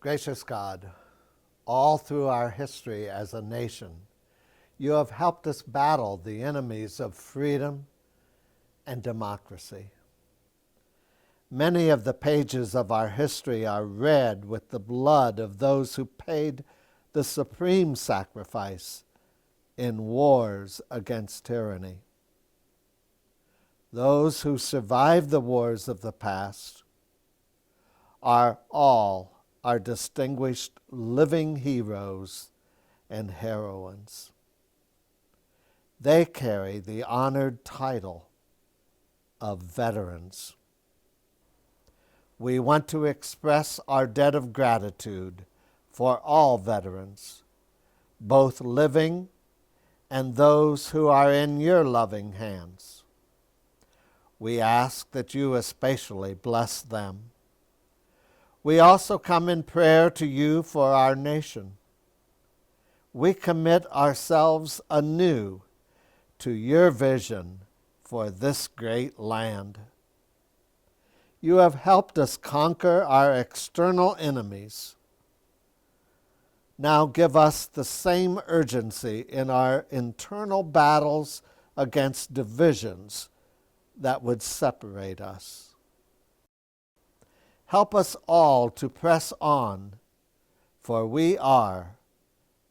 Gracious God, all through our history as a nation, you have helped us battle the enemies of freedom and democracy. Many of the pages of our history are red with the blood of those who paid the supreme sacrifice in wars against tyranny. Those who survived the wars of the past are all our distinguished living heroes and heroines. They carry the honored title of veterans. We want to express our debt of gratitude for all veterans, both living and those who are in your loving hands. We ask that you especially bless them. We also come in prayer to you for our nation. We commit ourselves anew to your vision for this great land. You have helped us conquer our external enemies. Now give us the same urgency in our internal battles against divisions that would separate us. Help us all to press on, for we are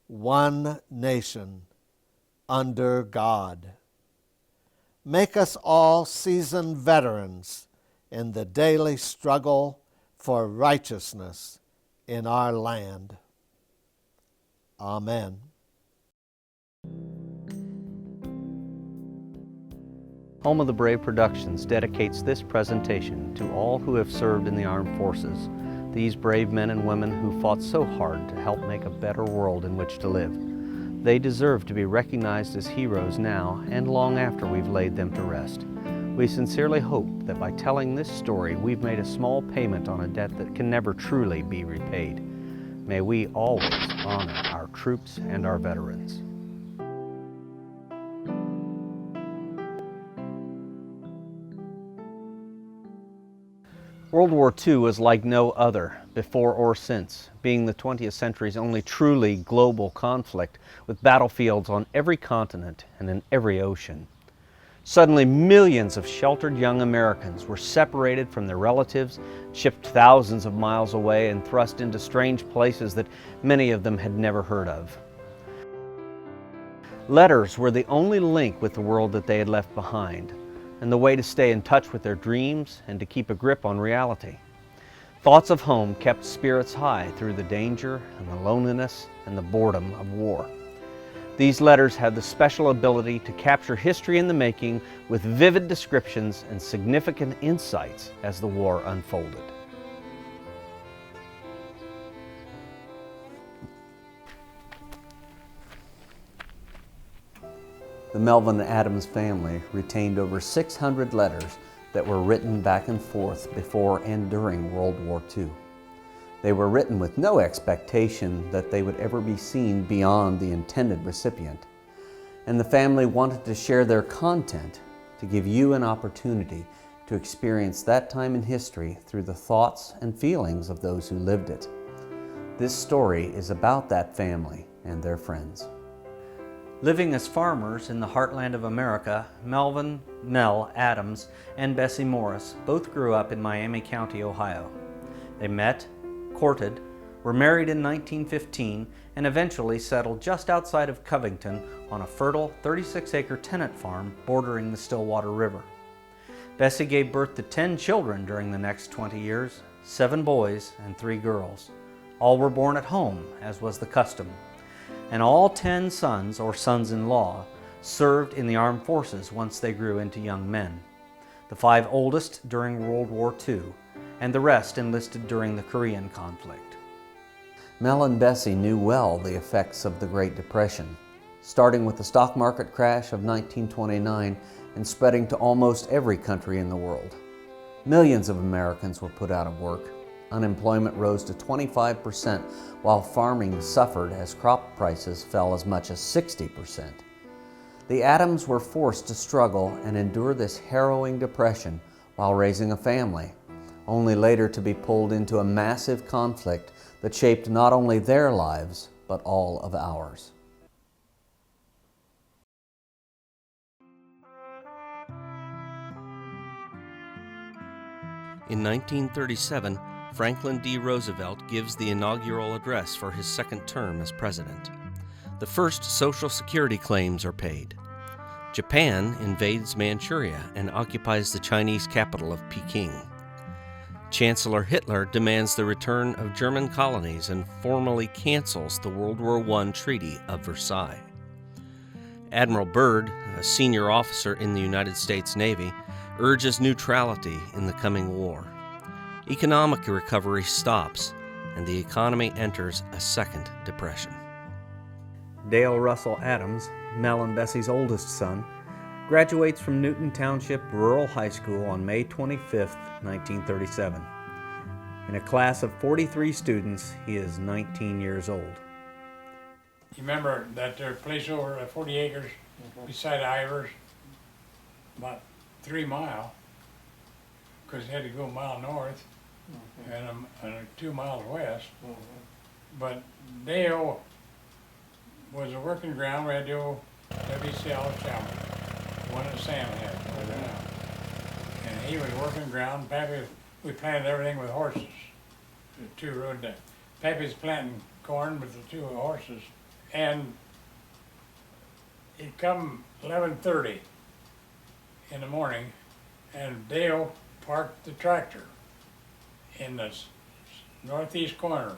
one nation under God. Make us all seasoned veterans in the daily struggle for righteousness in our land. Amen. Home of the Brave Productions dedicates this presentation to all who have served in the armed forces, these brave men and women who fought so hard to help make a better world in which to live. They deserve to be recognized as heroes now and long after we've laid them to rest. We sincerely hope that by telling this story, we've made a small payment on a debt that can never truly be repaid. May we always honor our troops and our veterans. World War II was like no other, before or since, being the 20th century's only truly global conflict with battlefields on every continent and in every ocean. Suddenly, millions of sheltered young Americans were separated from their relatives, shipped thousands of miles away, and thrust into strange places that many of them had never heard of. Letters were the only link with the world that they had left behind, and the way to stay in touch with their dreams and to keep a grip on reality. Thoughts of home kept spirits high through the danger and the loneliness and the boredom of war. These letters had the special ability to capture history in the making with vivid descriptions and significant insights as the war unfolded. The Melvin Adams family retained over 600 letters that were written back and forth before and during World War II. They were written with no expectation that they would ever be seen beyond the intended recipient. And the family wanted to share their content to give you an opportunity to experience that time in history through the thoughts and feelings of those who lived it. This story is about that family and their friends. Living as farmers in the heartland of America, Melvin, Mel Adams, and Bessie Morris both grew up in Miami County, Ohio. They met, courted, were married in 1915, and eventually settled just outside of Covington on a fertile 36-acre tenant farm bordering the Stillwater River. Bessie gave birth to 10 children during the next 20 years, 7 boys and 3 girls. All were born at home, as was the custom. And all 10 sons, or sons-in-law, served in the armed forces once they grew into young men. The 5 oldest during World War II, and the rest enlisted during the Korean conflict. Mel and Bessie knew well the effects of the Great Depression, starting with the stock market crash of 1929 and spreading to almost every country in the world. Millions of Americans were put out of work. Unemployment rose to 25%, while farming suffered as crop prices fell as much as 60%. The Adams were forced to struggle and endure this harrowing depression while raising a family, only later to be pulled into a massive conflict that shaped not only their lives, but all of ours. In 1937, Franklin D. Roosevelt gives the inaugural address for his second term as president. The first Social Security claims are paid. Japan invades Manchuria and occupies the Chinese capital of Peking. Chancellor Hitler demands the return of German colonies and formally cancels the World War I Treaty of Versailles. Admiral Byrd, a senior officer in the United States Navy, urges neutrality in the coming war. Economic recovery stops, and the economy enters a second depression. Dale Russell Adams, Mel and Bessie's oldest son, graduates from Newton Township Rural High School on May 25, 1937. In a class of 43 students, he is 19 years old. You remember that there place over 40 acres beside Ivers, about 3 miles, because they had to go a mile north and 2 miles west. But Dale was a working ground where the old WCL Chalmers, the one that Sam had right now. And he was working ground. Pappy, we planted everything with horses. The 2 rode that. Pappy's planting corn with the 2 horses. And it come 11:30 in the morning, and Dale parked the tractor in the northeast corner.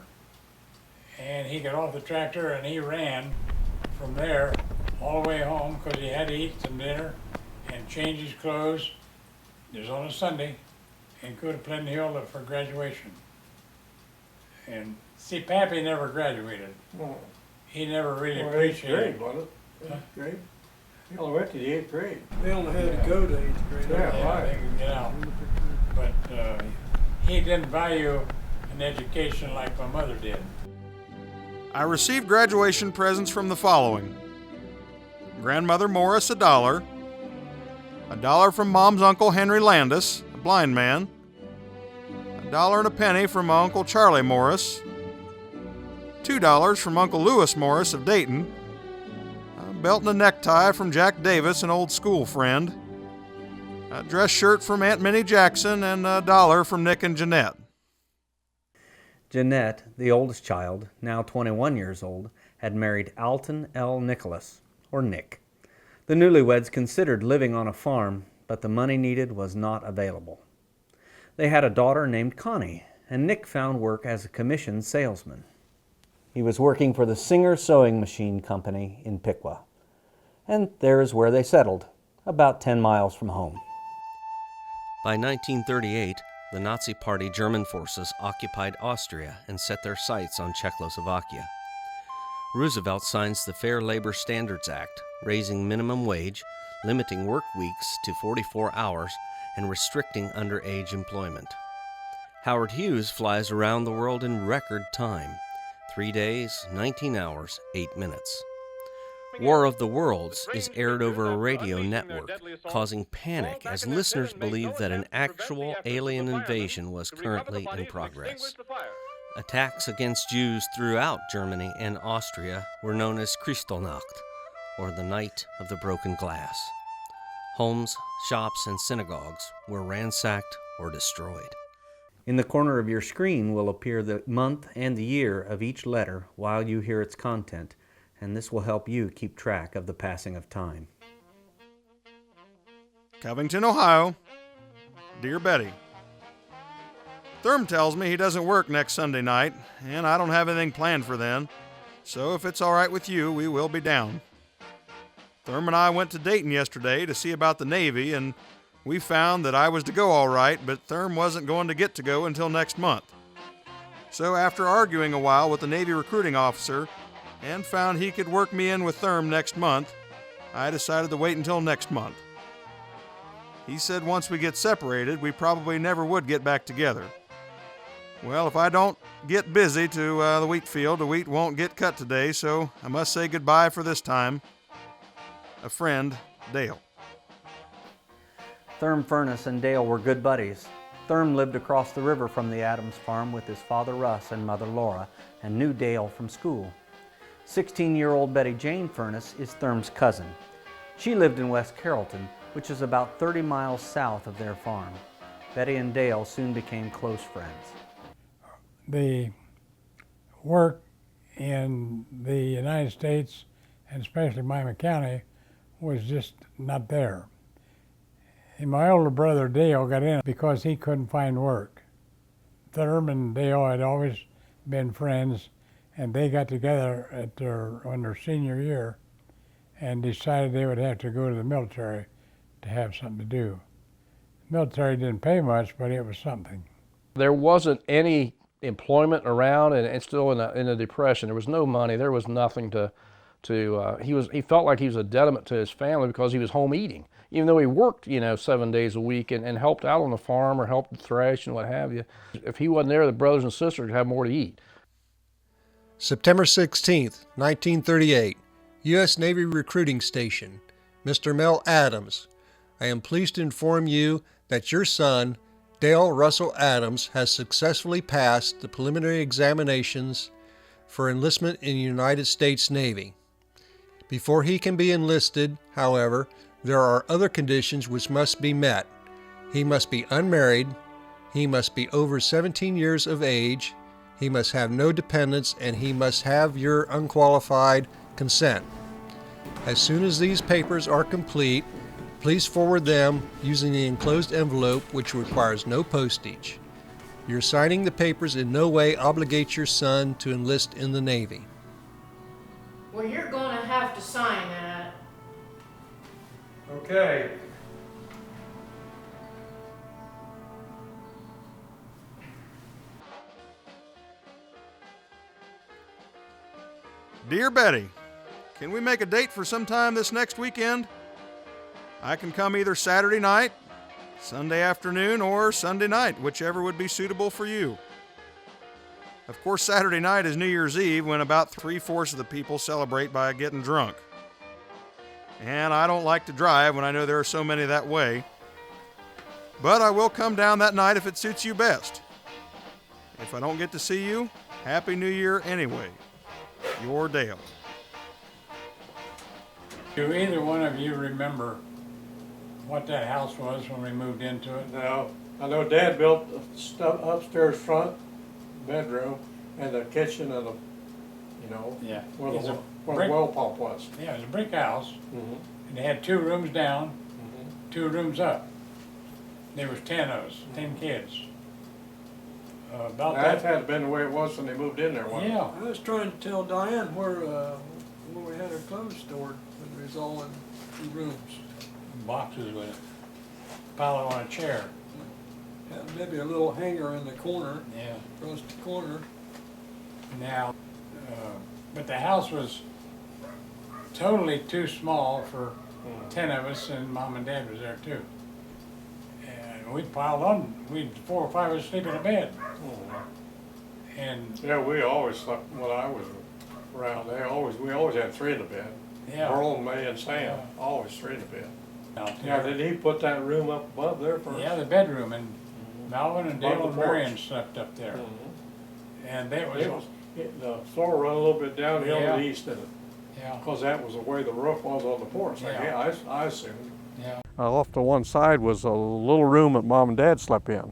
And he got off the tractor and he ran from there all the way home because he had to eat some dinner and change his clothes. It was on a Sunday, and go to Pleasant Hill for graduation. And see, Pappy never graduated. He never really appreciated it. Wasn't it? 8th grade? He only went to the 8th grade. They only had to go to 8th grade. Yeah, right. They could get out. But he didn't value an education like my mother did. I received graduation presents from the following: Grandmother Morris, $1. $1 from Mom's Uncle Henry Landis, a blind man. $1 and a penny from my Uncle Charlie Morris. $2 from Uncle Lewis Morris of Dayton. A belt and a necktie from Jack Davis, an old school friend. A dress shirt from Aunt Minnie Jackson, and $1 from Nick and Jeanette. Jeanette, the oldest child, now 21 years old, had married Alton L. Nicholas, or Nick. The newlyweds considered living on a farm, but the money needed was not available. They had a daughter named Connie, and Nick found work as a commissioned salesman. He was working for the Singer Sewing Machine Company in Piqua. And there is where they settled, about 10 miles from home. By 1938, the Nazi Party German forces occupied Austria and set their sights on Czechoslovakia. Roosevelt signs the Fair Labor Standards Act, raising minimum wage, limiting work weeks to 44 hours, and restricting underage employment. Howard Hughes flies around the world in record time, 3 days, 19 hours, 8 minutes. War of the Worlds is aired over a radio network, causing panic as listeners believed that an actual alien invasion was currently in progress. Attacks against Jews throughout Germany and Austria were known as Kristallnacht, or the Night of the Broken Glass. Homes, shops, and synagogues were ransacked or destroyed. In the corner of your screen will appear the month and the year of each letter while you hear its content, and this will help you keep track of the passing of time. Covington, Ohio. Dear Betty, Therm tells me he doesn't work next Sunday night, and I don't have anything planned for then, so if it's all right with you, we will be down. Therm and I went to Dayton yesterday to see about the Navy, and we found that I was to go all right, but Therm wasn't going to get to go until next month. So after arguing a while with the Navy recruiting officer, and found he could work me in with Therm next month, I decided to wait until next month. He said once we get separated, we probably never would get back together. Well, if I don't get busy to the wheat field, the wheat won't get cut today, so I must say goodbye for this time. A friend, Dale. Therm Furnas and Dale were good buddies. Therm lived across the river from the Adams farm with his father Russ and mother Laura, and knew Dale from school. 16-year-old Betty Jane Furnas is Therm's cousin. She lived in West Carrollton, which is about 30 miles south of their farm. Betty and Dale soon became close friends. The work in the United States, and especially Miami County, was just not there. And my older brother Dale got in because he couldn't find work. Therm and Dale had always been friends, and they got together on their senior year and decided they would have to go to the military to have something to do. The military didn't pay much, but it was something. There wasn't any employment around, and it's still in a depression. There was no money. There was nothing he felt like he was a detriment to his family because he was home eating. Even though he worked, 7 days a week and helped out on the farm or helped thresh and what have you. If he wasn't there, the brothers and sisters would have more to eat. September 16th, 1938, U.S. Navy Recruiting Station. Mr. Mel Adams, I am pleased to inform you that your son, Dale Russell Adams, has successfully passed the preliminary examinations for enlistment in the United States Navy. Before he can be enlisted, however, there are other conditions which must be met. He must be unmarried, he must be over 17 years of age, he must have no dependents, and he must have your unqualified consent. As soon as these papers are complete, please forward them using the enclosed envelope, which requires no postage. Your signing the papers in no way obligates your son to enlist in the Navy. Well, you're going to have to sign that. Okay. Dear Betty, can we make a date for sometime this next weekend? I can come either Saturday night, Sunday afternoon, or Sunday night, whichever would be suitable for you. Of course, Saturday night is New Year's Eve, when about 3/4 of the people celebrate by getting drunk. And I don't like to drive when I know there are so many that way. But I will come down that night if it suits you best. If I don't get to see you, Happy New Year anyway. Your Dale. Do either one of you remember what that house was when we moved into it? No, I know Dad built the upstairs front bedroom and the kitchen and the, Yeah. where It's the a where brick- the well pump was. Yeah, it was a brick house, Mm-hmm. and they had 2 rooms down, 2 rooms up. There was 10 of us, 10 kids. About That that. had been the way it was when they moved in there, wasn't it? Yeah. I was trying to tell Diane where we had our clothes stored when it was all in rooms. Boxes with it. Pile it on a chair. Had maybe a little hanger in the corner, Yeah. across the corner. Now, but the house was totally too small for 10 of us, and Mom and Dad was there too. And we piled on, 4 or 5 of us sleep in a bed. And Yeah, we always slept, when I was around, we always had 3 in the bed. yeah, Merle, May, and Sam, always 3 in the bed. out Now, there. did he put that room up above there for? Yeah, the bedroom, and Melvin and Above Dale the and porch. Marion slept up there. Mhm. And that It was, the floor run a little bit downhill to Yeah. the east of it, yeah, because that was the way the roof was on the porch. Yeah. I assumed. yeah. Off to one side was a little room that Mom and Dad slept in.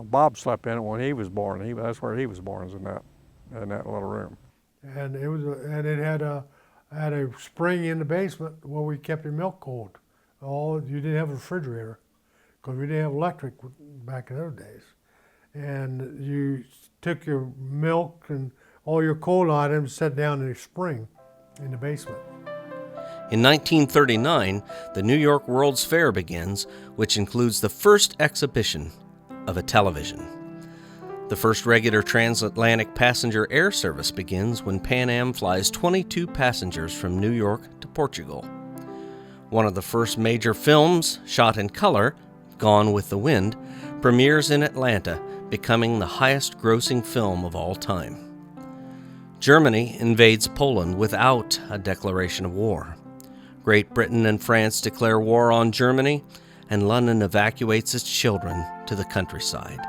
Bob slept in it when he was born. That's where he was born, is in that little room. And it had a spring in the basement where we kept your milk cold. You didn't have a refrigerator because we didn't have electric back in those days. And you took your milk and all your cold items, set down in a spring in the basement. In 1939, the New York World's Fair begins, which includes the first exhibition of a television. The first regular transatlantic passenger air service begins when Pan Am flies 22 passengers from New York to Portugal. One of the first major films, shot in color, Gone with the Wind, premieres in Atlanta, becoming the highest-grossing film of all time. Germany invades Poland without a declaration of war. Great Britain and France declare war on Germany, and London evacuates its children to the countryside.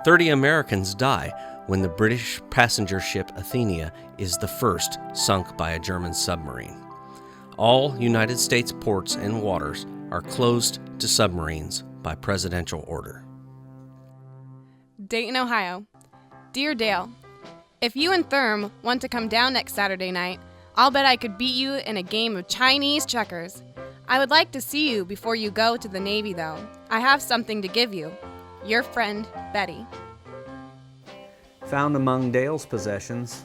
30 Americans die when the British passenger ship Athenia is the first sunk by a German submarine. All United States ports and waters are closed to submarines by presidential order. Dayton, Ohio. Dear Dale, if you and Therm want to come down next Saturday night, I'll bet I could beat you in a game of Chinese checkers. I would like to see you before you go to the Navy, though. I have something to give you. Your friend, Betty. Found among Dale's possessions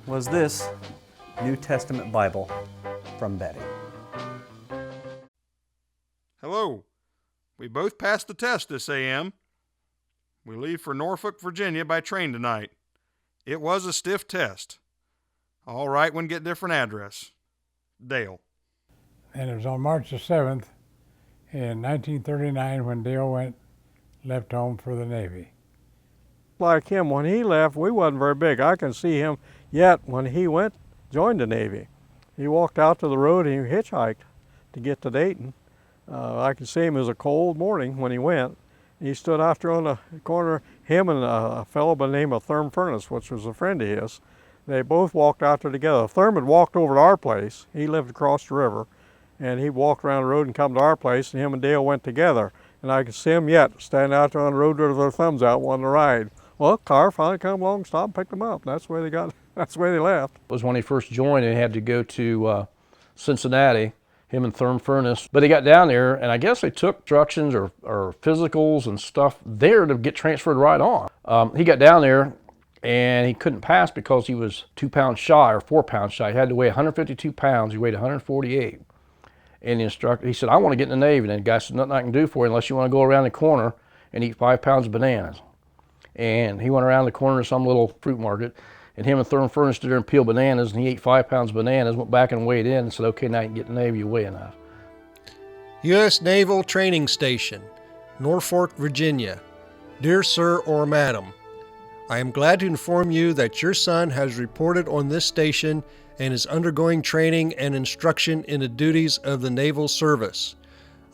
was this New Testament Bible from Betty. Hello. We both passed the test this AM. We leave for Norfolk, Virginia by train tonight. It was a stiff test. All right when get different address. Dale. And it was on March the 7th in 1939 when Dale left home for the Navy. Like him, when he left, we wasn't very big. I can see him yet when he joined the Navy. He walked out to the road and he hitchhiked to get to Dayton. I can see him. It was a cold morning when he went. He stood out there on the corner, him and a fellow by the name of Therm Furnas, which was a friend of his. They both walked out there together. Therm had walked over to our place. He lived across the river. And he walked around the road and come to our place, and him and Dale went together. And I can see them yet, standing out there on the road with their thumbs out, wanting to ride. Well, the car finally come along, stopped, and picked them up. That's the way they left. It was when he first joined and had to go to Cincinnati, him and Therm Furnace. But he got down there, and I guess they took instructions or physicals and stuff there to get transferred right on. He got down there, and he couldn't pass because he was 2 pounds shy or 4 pounds shy. He had to weigh 152 pounds. He weighed 148. And the instructor, he said, I want to get in the Navy. And the guy said, nothing I can do for you unless you want to go around the corner and eat 5 pounds of bananas. And he went around the corner to some little fruit market, and him and Therm Furnace stood there and peeled bananas, and he ate 5 pounds of bananas, went back and weighed in and said, okay, now you can get in the Navy, you weigh enough. U.S. Naval Training Station, Norfolk, Virginia. Dear Sir or Madam, I am glad to inform you that your son has reported on this station and is undergoing training and instruction in the duties of the Naval Service.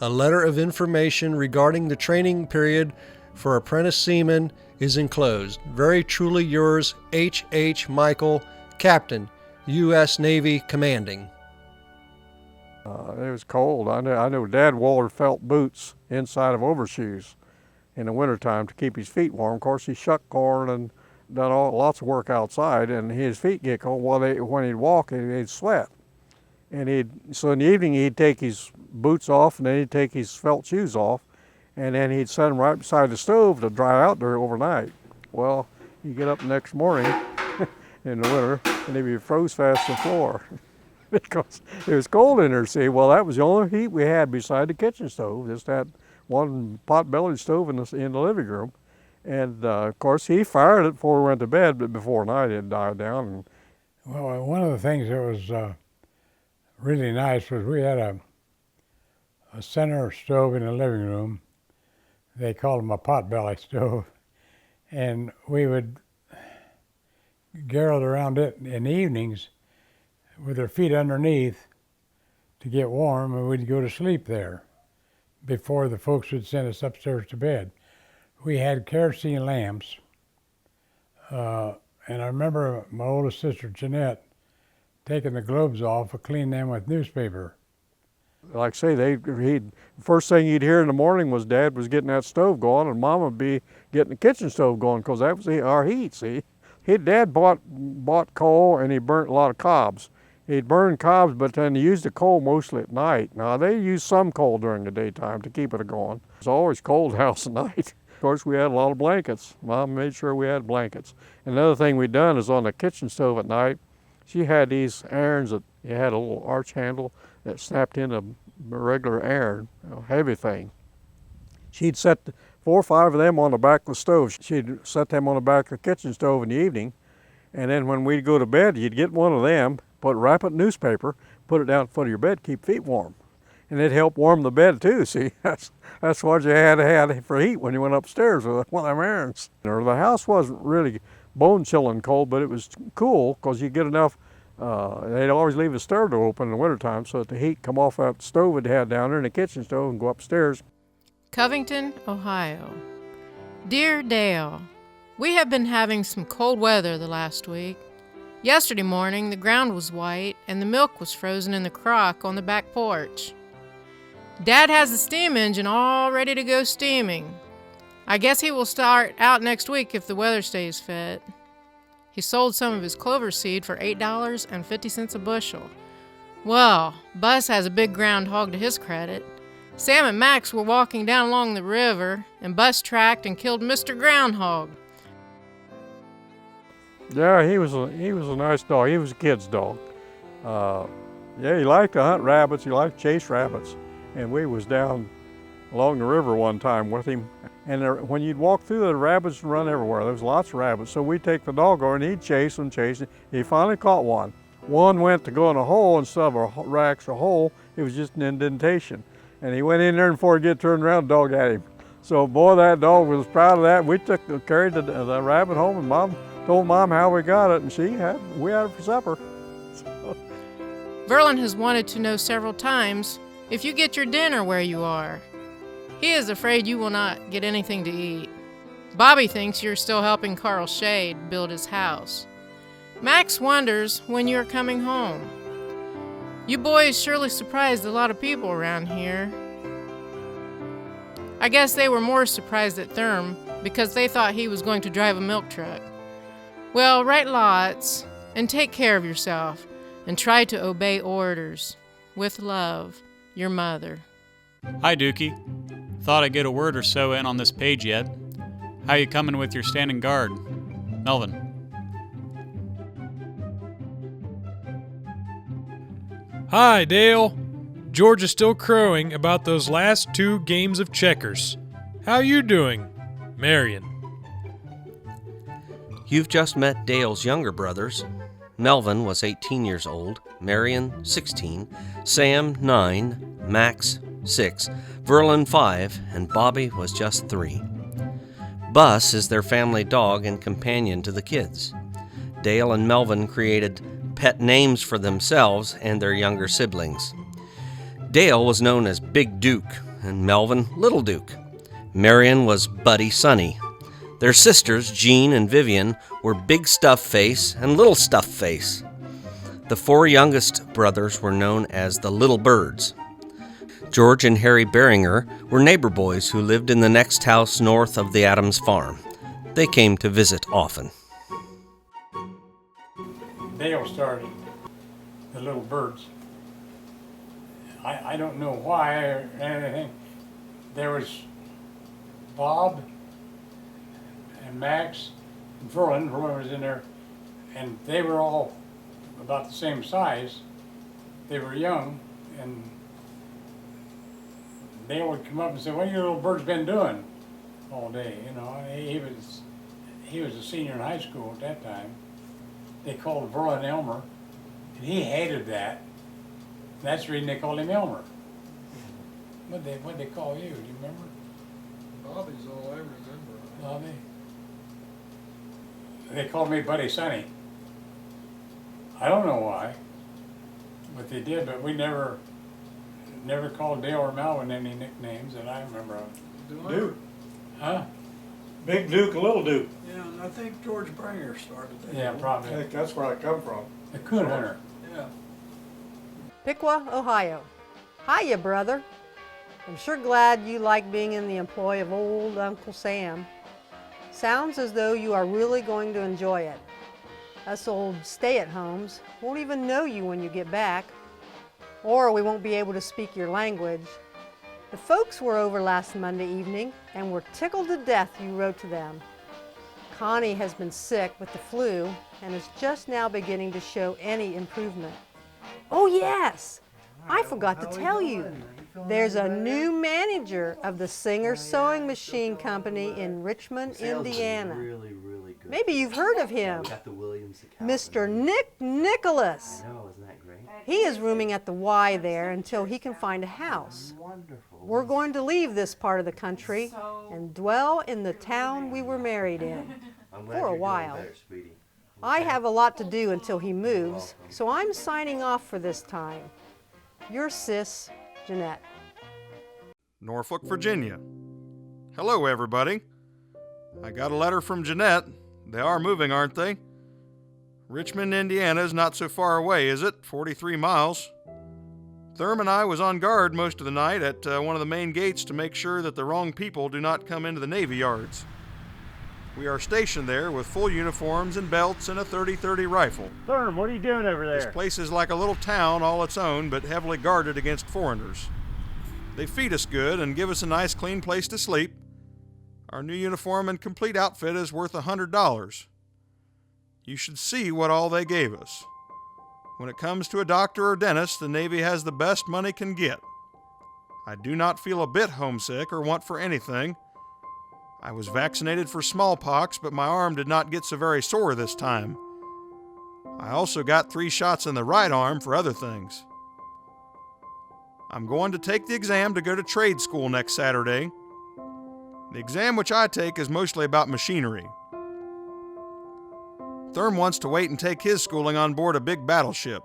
A letter of information regarding the training period for apprentice seamen is enclosed. Very truly yours, H. H. Michael, Captain, U.S. Navy Commanding. It was cold. I know Dad wore felt boots inside of overshoes in the wintertime to keep his feet warm. Of course, he shucked corn and done lots of work outside, and his feet get cold. Well, when he'd walk, he'd sweat. And so in the evening, he'd take his boots off, and then he'd take his felt shoes off, and then he'd set them right beside the stove to dry out there overnight. Well, you get up the next morning in the winter, and they'd be froze fast to the floor because it was cold in there, see. Well, that was the only heat we had beside the kitchen stove, just that one pot-bellied stove in the living room. And of course, he fired it before we went to bed, but before night it died down. Well, one of the things that was really nice was we had a center stove in the living room. They called them a pot-belly stove. And we would garrot around it in the evenings with our feet underneath to get warm, and we'd go to sleep there before the folks would send us upstairs to bed. We had kerosene lamps, and I remember my oldest sister, Jeanette, taking the globes off and cleaning them with newspaper. Like I say, first thing you'd hear in the morning was Dad was getting that stove going, and Mom would be getting the kitchen stove going, because that was our heat, see. Dad bought coal, and he burnt a lot of cobs. He'd burn cobs, but then he used the coal mostly at night. Now, they used some coal during the daytime to keep it going. It's always cold house at night. Of course, we had a lot of blankets. Mom made sure we had blankets. Another thing we done is on the kitchen stove at night, she had these irons that you had a little arch handle that snapped in a regular iron, a heavy thing. She'd set 4 or 5 of them on the back of the stove. She'd set them on the back of the kitchen stove in the evening, and then when we'd go to bed, you'd get one of them, wrap it in newspaper, put it down in front of your bed, keep feet warm. And it helped warm the bed too, see. That's what you had to have for heat when you went upstairs with one of them irons. The house wasn't really bone-chilling cold, but it was cool because you get enough They'd always leave the stove door open in the wintertime so that the heat come off that stove they had down there in the kitchen stove and go upstairs. Covington, Ohio. Dear Dale, we have been having some cold weather the last week. Yesterday morning, the ground was white and the milk was frozen in the crock on the back porch. Dad has the steam engine all ready to go steaming. I guess he will start out next week if the weather stays fit. He sold some of his clover seed for $8.50 a bushel. Well, Bus has a big groundhog to his credit. Sam and Max were walking down along the river, and Bus tracked and killed Mr. Groundhog. Yeah, he was a nice dog. He was a kid's dog. Yeah, he liked to hunt rabbits. He liked to chase rabbits. And we was down along the river one time with him. And when you'd walk through, the rabbits would run everywhere. There was lots of rabbits. So we'd take the dog over and he'd chase them. He finally caught one. One went to go in a hole instead of a actual hole. It was just an indentation. And he went in there, and before he'd get turned around, the dog had him. So boy, that dog was proud of that. We carried the rabbit home, and Mom told Mom how we got it, and we had it for supper. So. Verlin has wanted to know several times if you get your dinner where you are. He is afraid you will not get anything to eat. Bobby thinks you're still helping Carl Shade build his house. Max wonders when you're coming home. You boys surely surprised a lot of people around here. I guess they were more surprised at Therm because they thought he was going to drive a milk truck. Well, write lots and take care of yourself and try to obey orders. With love, your mother. Hi, Dookie. Thought I'd get a word or so in on this page yet. How you coming with your standing guard? Melvin. Hi, Dale. George is still crowing about those last 2 games of checkers. How you doing, Marion? You've just met Dale's younger brothers. Melvin was 18 years old, Marion 16, Sam 9, Max 6, Verlin 5, and Bobby was just 3. Bus is their family dog and companion to the kids. Dale and Melvin created pet names for themselves and their younger siblings. Dale was known as Big Duke and Melvin Little Duke. Marion was Buddy Sonny. Their sisters, Jean and Vivian, were Big Stuff Face and Little Stuff Face. The 4 youngest brothers were known as the Little Birds. George and Harry Beringer were neighbor boys who lived in the next house north of the Adams farm. They came to visit often. Dale started the Little Birds. I don't know why or anything. There was Bob and Max and Verlin was in there, and they were all about the same size. They were young, and Dale would come up and say, "What have your little birds been doing all day?" You know, he was a senior in high school at that time. They called Verlin Elmer, and he hated that. That's the reason they called him Elmer. What'd they call you? Do you remember? Bobby's all I remember. Bobby. They called me Buddy Sonny. I don't know why, but they did. But we never called Dale or Melvin any nicknames that I remember of. Duke. Huh? Big Duke and Little Duke. Yeah, and I think George Bringer started that. Yeah, probably. I think that's where I come from. The coon hunter. Yeah. Piqua, Ohio. Hiya, brother. I'm sure glad you like being in the employ of old Uncle Sam. Sounds as though you are really going to enjoy it. Us old stay-at-homes won't even know you when you get back, or we won't be able to speak your language. The folks were over last Monday evening and were tickled to death you wrote to them. Connie has been sick with the flu and is just now beginning to show any improvement. Oh yes, I forgot to tell you. There's a new manager of the Singer Sewing Machine Company in Richmond, Indiana. Really good. Maybe you've heard of him. We got the Williams Mr. Nick Nicholas. I know, isn't that great? He is rooming at the Y there until he can find a house. Wonderful. We're going to leave this part of the country and dwell in the town we were married in I'm glad for a you're while. doing better, sweetie. I have a lot to do until he moves, so I'm signing off for this time. Your sis, Jeanette. Norfolk, Virginia. Hello, everybody. I got a letter from Jeanette. They are moving, aren't they? Richmond, Indiana is not so far away, is it? 43 miles. Therm and I was on guard most of the night at one of the main gates to make sure that the wrong people do not come into the Navy yards. We are stationed there with full uniforms and belts and a 30-30 rifle. Therm, what are you doing over there? This place is like a little town all its own, but heavily guarded against foreigners. They feed us good and give us a nice clean place to sleep. Our new uniform and complete outfit is worth $100. You should see what all they gave us. When it comes to a doctor or dentist, the Navy has the best money can get. I do not feel a bit homesick or want for anything. I was vaccinated for smallpox, but my arm did not get so very sore this time. I also got 3 shots in the right arm for other things. I'm going to take the exam to go to trade school next Saturday. The exam which I take is mostly about machinery. Therm wants to wait and take his schooling on board a big battleship.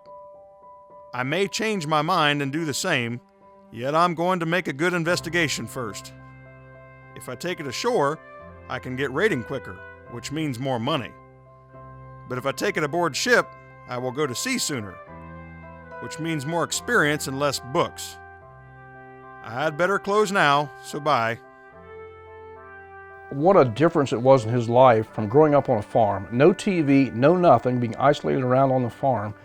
I may change my mind and do the same, yet I'm going to make a good investigation first. If I take it ashore, I can get rating quicker, which means more money. But if I take it aboard ship, I will go to sea sooner, which means more experience and less books. I had better close now, so bye. What a difference it was in his life from growing up on a farm. No TV, no nothing, being isolated around on the farm.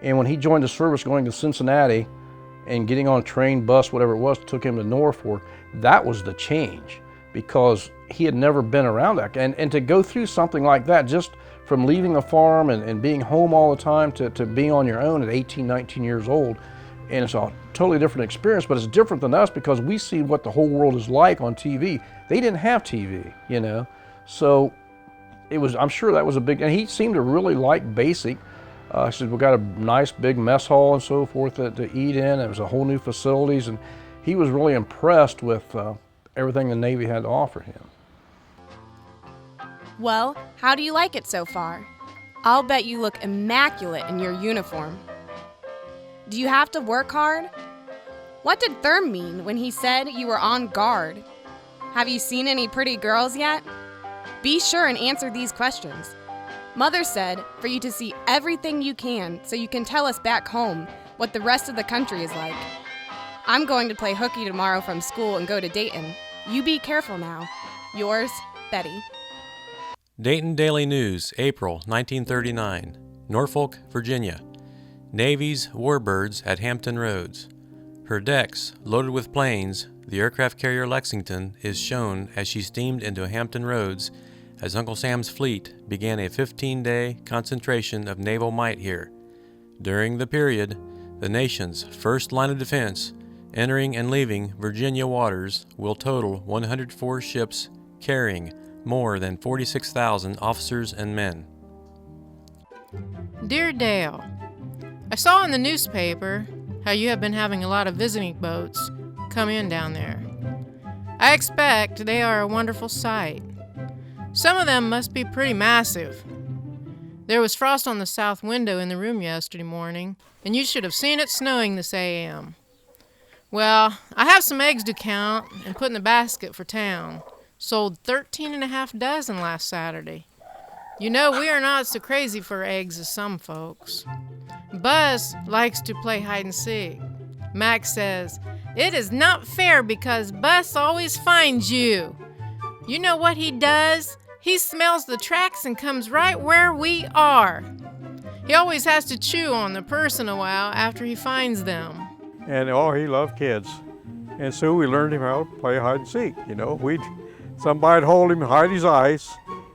And when he joined the service going to Cincinnati and getting on a train, bus, whatever it was, took him to Norfolk, that was the change because he had never been around that. And to go through something like that, just from leaving the farm and being home all the time to being on your own at 18, 19 years old, and it's a totally different experience, but it's different than us because we see what the whole world is like on TV. They didn't have TV, you know? So it was, I'm sure that was a big, and he seemed to really like basic. He said, we got a nice big mess hall and so forth to eat in. It was a whole new facilities, and he was really impressed with everything the Navy had to offer him. Well, how do you like it so far? I'll bet you look immaculate in your uniform. Do you have to work hard? What did Therm mean when he said you were on guard? Have you seen any pretty girls yet? Be sure and answer these questions. Mother said for you to see everything you can so you can tell us back home what the rest of the country is like. I'm going to play hooky tomorrow from school and go to Dayton. You be careful now. Yours, Betty. Dayton Daily News, April 1939, Norfolk, Virginia. Navy's Warbirds at Hampton Roads. Her decks, loaded with planes, the aircraft carrier Lexington is shown as she steamed into Hampton Roads as Uncle Sam's fleet began a 15-day concentration of naval might here. During the period, the nation's first line of defense, entering and leaving Virginia waters, will total 104 ships carrying more than 46,000 officers and men. Dear Dale, I saw in the newspaper how you have been having a lot of visiting boats come in down there. I expect they are a wonderful sight. Some of them must be pretty massive. There was frost on the south window in the room yesterday morning, and you should have seen it snowing this a.m. Well, I have some eggs to count and put in the basket for town. Sold 13.5 dozen last Saturday. You know, we are not so crazy for eggs as some folks. Buzz likes to play hide and seek. Max says, it is not fair because Buzz always finds you. You know what he does? He smells the tracks and comes right where we are. He always has to chew on the person a while after he finds them. And he loved kids. And so we learned him how to play hide and seek. You know, somebody'd hold him, hide his eyes,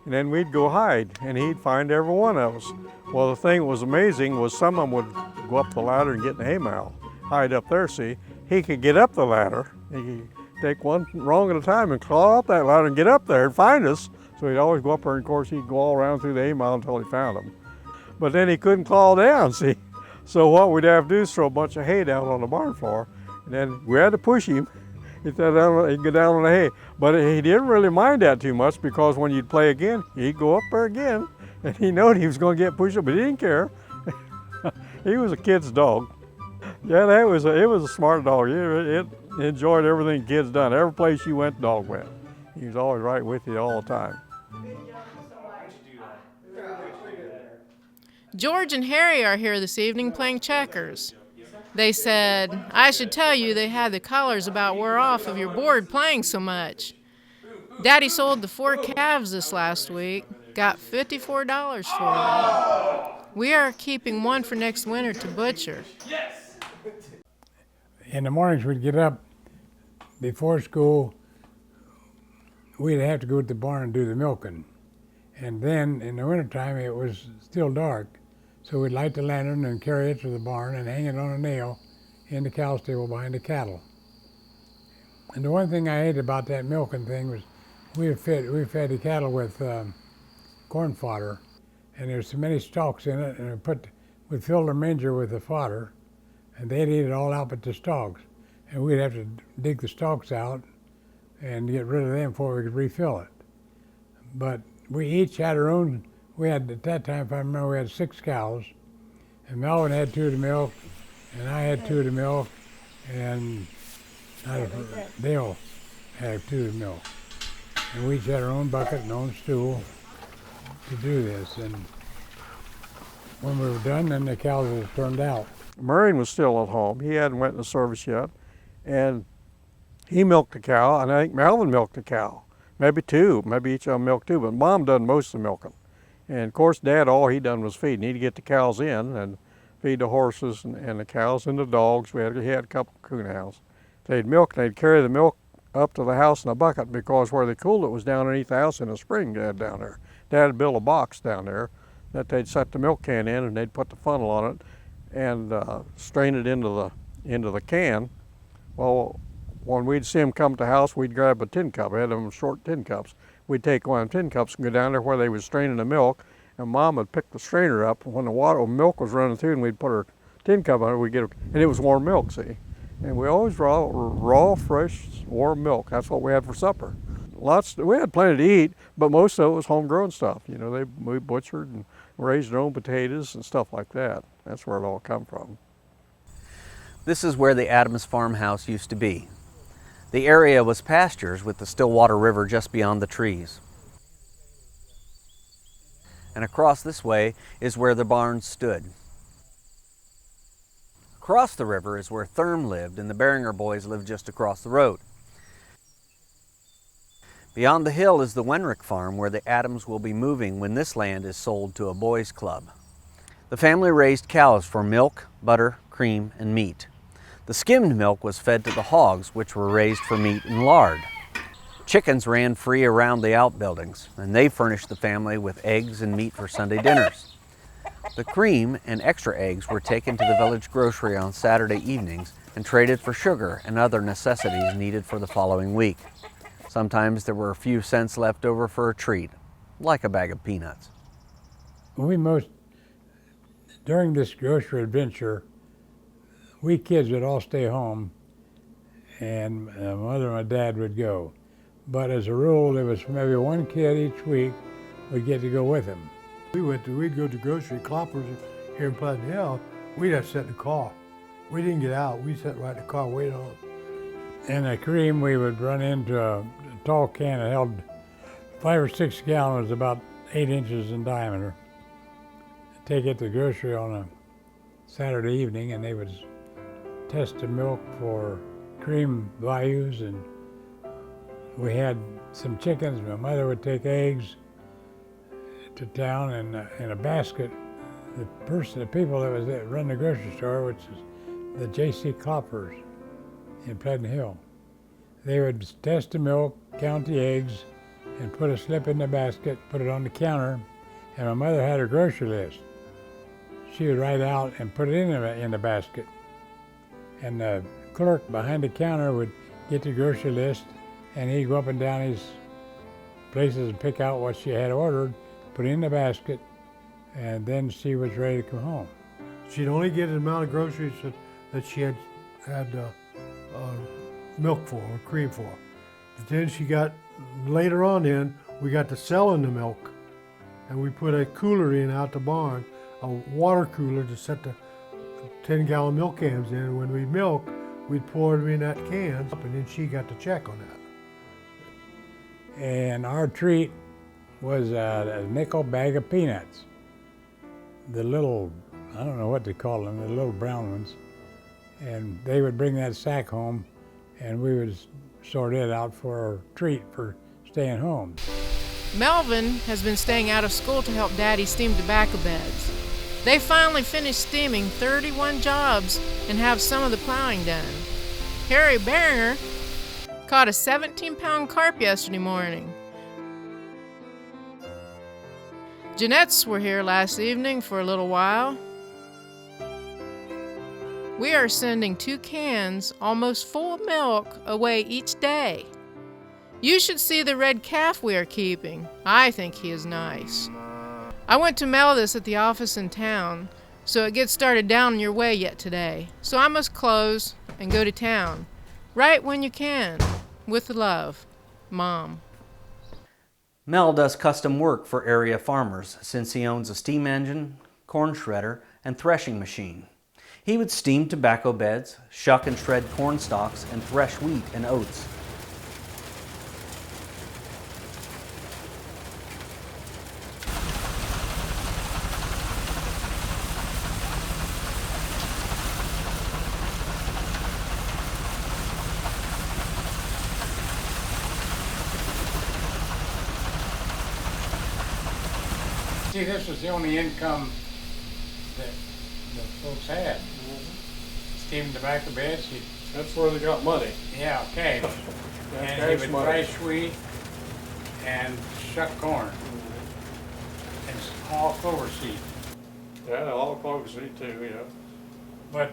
and then we'd go hide, and he'd find every one of us. Well, the thing that was amazing was some of them would go up the ladder and get in the haymow, hide up there, see. He could get up the ladder. He could take one rung at a time and claw up that ladder and get up there and find us. So he'd always go up there, and of course he'd go all around through the haymow until he found them. But then he couldn't claw down, see. So what we'd have to do is throw a bunch of hay down on the barn floor, and then we had to push him. He'd go down on the hay. But he didn't really mind that too much because when you'd play again, he'd go up there again And he knew he was going to get pushed up, but he didn't care. He was a kid's dog. Yeah, it was a smart dog. It enjoyed everything kids done. Every place you went, the dog went. He was always right with you all the time. George and Harry are here this evening playing checkers. They said, I should tell you they had the collars about wore off of your board playing so much. Daddy sold the 4 calves this last week, got $54 for them. We are keeping one for next winter to butcher. In the mornings we'd get up before school. We'd have to go to the barn and do the milking. And then in the wintertime it was still dark. So we'd light the lantern and carry it to the barn and hang it on a nail in the cow stable behind the cattle. And the one thing I hated about that milking thing was we fed the cattle with corn fodder, and there's so many stalks in it, and we'd fill the manger with the fodder, and they'd eat it all out but the stalks. And we'd have to dig the stalks out and get rid of them before we could refill it. But we each had our own. We had, at that time, if I remember, we had 6 cows, and Melvin had 2 of the milk, and I had 2 of the milk, and Dale had 2 of the milk. And we each had our own bucket and own stool to do this. And when we were done, then the cows were turned out. Marion was still at home. He hadn't went into service yet, and he milked a cow, and I think Melvin milked a cow. Maybe 2, maybe each of them milked 2, but Mom done most of the milking. And of course, Dad, all he done was feeding. He'd get the cows in and feed the horses and the cows and the dogs. He had a couple of coon hounds. They'd milk, and they'd carry the milk up to the house in a bucket, because where they cooled it was down underneath the house in a spring Dad down there. Dad had built a box down there that they'd set the milk can in, and they'd put the funnel on it and strain it into the can. Well, when we'd see them come to the house, we'd grab a tin cup. We had them short tin cups. We'd take one of them tin cups and go down there where they was straining the milk, and Mom would pick the strainer up. When the milk was running through, and we'd put her tin cup on it, and it was warm milk, see. And we always raw, fresh, warm milk. That's what we had for supper. We had plenty to eat, but most of it was homegrown stuff. You know, we butchered and raised their own potatoes and stuff like that. That's where it all come from. This is where the Adams farmhouse used to be. The area was pastures with the Stillwater River just beyond the trees. And across this way is where the barn stood. Across the river is where Therm lived, and the Beringer boys lived just across the road. Beyond the hill is the Wenrick farm, where the Adams will be moving when this land is sold to a boys' club. The family raised cows for milk, butter, cream, and meat. The skimmed milk was fed to the hogs, which were raised for meat and lard. Chickens ran free around the outbuildings, and they furnished the family with eggs and meat for Sunday dinners. The cream and extra eggs were taken to the village grocery on Saturday evenings and traded for sugar and other necessities needed for the following week. Sometimes there were a few cents left over for a treat, like a bag of peanuts. During this grocery adventure, we kids would all stay home, and my mother and my dad would go. But as a rule, there was maybe one kid each week would get to go with him. We'd go to grocery Cloppers here in Pleasant Hill. We'd have to sit in the car. We didn't get out. We sat right in the car waiting on it. And the cream, we would run into a tall can that held 5 or 6 gallons, about 8 inches in diameter. Take it to the grocery on a Saturday evening, and they would test the milk for cream values, and we had some chickens. My mother would take eggs to town in a basket. The people that run the grocery store, which is the J.C. Cloppers in Pleasant Hill, they would test the milk, count the eggs, and put a slip in the basket, put it on the counter, and my mother had her grocery list. She would write out and put it in the basket. And the clerk behind the counter would get the grocery list, and he'd go up and down his places and pick out what she had ordered, put it in the basket, and then she was ready to come home. She'd only get an amount of groceries that she had milk for, or cream for. But then later on we got to selling the milk, and we put a cooler in out the barn, a water cooler to set the 10-gallon milk cans in. And when we milk, we'd pour them in that can, and then she got the check on that. And our treat was a nickel bag of peanuts. The little, I don't know what to call them, the little brown ones. And they would bring that sack home, and we would sort it out for our treat for staying home. Melvin has been staying out of school to help Daddy steam tobacco beds. They finally finished steaming 31 jobs and have some of the plowing done. Harry Beringer caught a 17-pound carp yesterday morning. Jeanette's were here last evening for a little while. We are sending 2 cans, almost full of milk, away each day. You should see the red calf we are keeping. I think he is nice. I went to mail this at the office in town, so it gets started down your way yet today. So I must close and go to town. Write when you can. With love, Mom. Mel does custom work for area farmers since he owns a steam engine, corn shredder, and threshing machine. He would steam tobacco beds, shuck and shred corn stalks, and thresh wheat and oats. See, this was the only income that the folks had. Steaming tobacco beds. That's where they got money. Yeah, okay. And he would thresh wheat and shuck corn. And all clover seed. Yeah, all clover seed too, yeah. But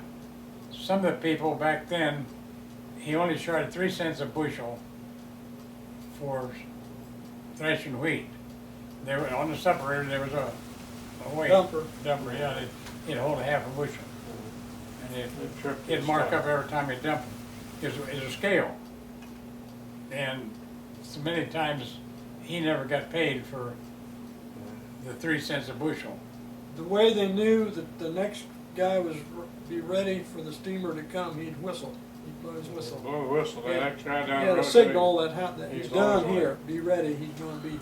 some of the people back then, he only charged 3 cents a bushel for threshing wheat. There were, on the separator there was a weight. Dumper. Dumper, yeah. It'd hold a half a bushel. And it'd mark up every time you dump it. It's a scale. And so many times he never got paid for the 3 cents a bushel. The way they knew that the next guy was be ready for the steamer to come, he'd whistle. He'd blow his whistle. Blow a whistle, the next guy down the road. Yeah, the signal that he's done on here. Be ready, he's going to be.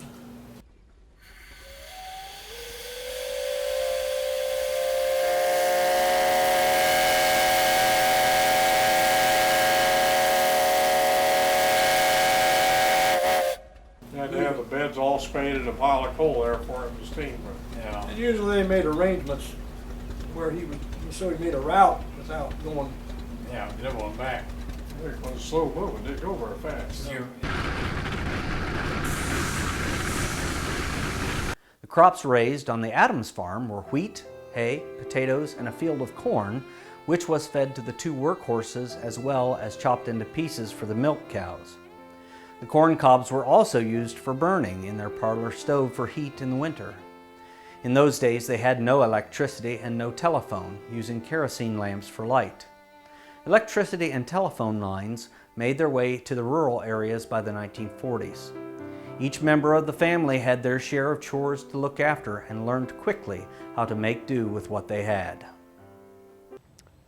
Had to have the beds all spaded, a pile of coal there for him to steam. Yeah. And usually they made arrangements where he made a route without going. Yeah, doubling back. It was slow moving, didn't go very fast. The crops raised on the Adams farm were wheat, hay, potatoes, and a field of corn, which was fed to the 2 workhorses as well as chopped into pieces for the milk cows. The corn cobs were also used for burning in their parlor stove for heat in the winter. In those days they had no electricity and no telephone, using kerosene lamps for light. Electricity and telephone lines made their way to the rural areas by the 1940s. Each member of the family had their share of chores to look after and learned quickly how to make do with what they had.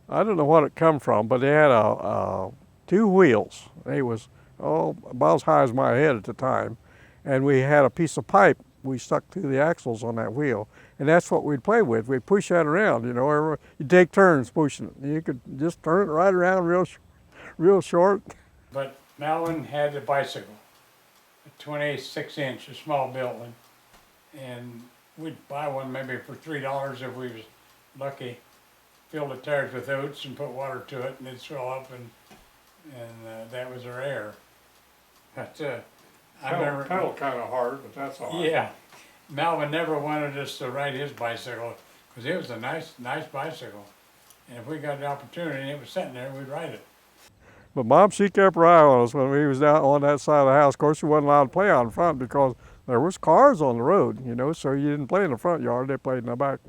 I don't know what it come from, but they had 2 wheels. They was about as high as my head at the time, and we had a piece of pipe we stuck to the axles on that wheel, and that's what we'd play with. We'd push that around, you know. You'd take turns pushing it. You could just turn it right around real short. But Malvin had a bicycle, a 26-inch, a small built one, and we'd buy one maybe for $3 if we was lucky. Fill the tires with oats and put water to it, and it'd swell up, and that was our air. But I remember pedal kind of hard, but that's all right. Yeah, Malvin never wanted us to ride his bicycle because it was a nice bicycle, and if we got the opportunity and it was sitting there, we'd ride it. But Mom, she kept her eye on us when we was down on that side of the house. Of course, she wasn't allowed to play out in front because there was cars on the road, you know, so you didn't play in the front yard. They played in the back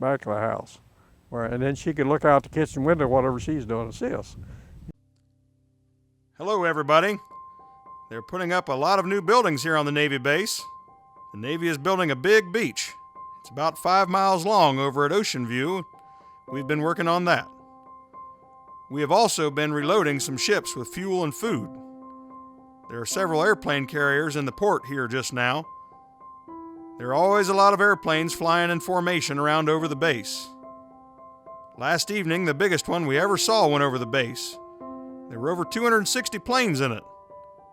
of the house. And then she could look out the kitchen window, whatever she's doing, to see us. Hello, everybody. They're putting up a lot of new buildings here on the Navy base. The Navy is building a big beach. It's about 5 miles long over at Ocean View. We've been working on that. We have also been reloading some ships with fuel and food. There are several airplane carriers in the port here just now. There are always a lot of airplanes flying in formation around over the base. Last evening, the biggest one we ever saw went over the base. There were over 260 planes in it.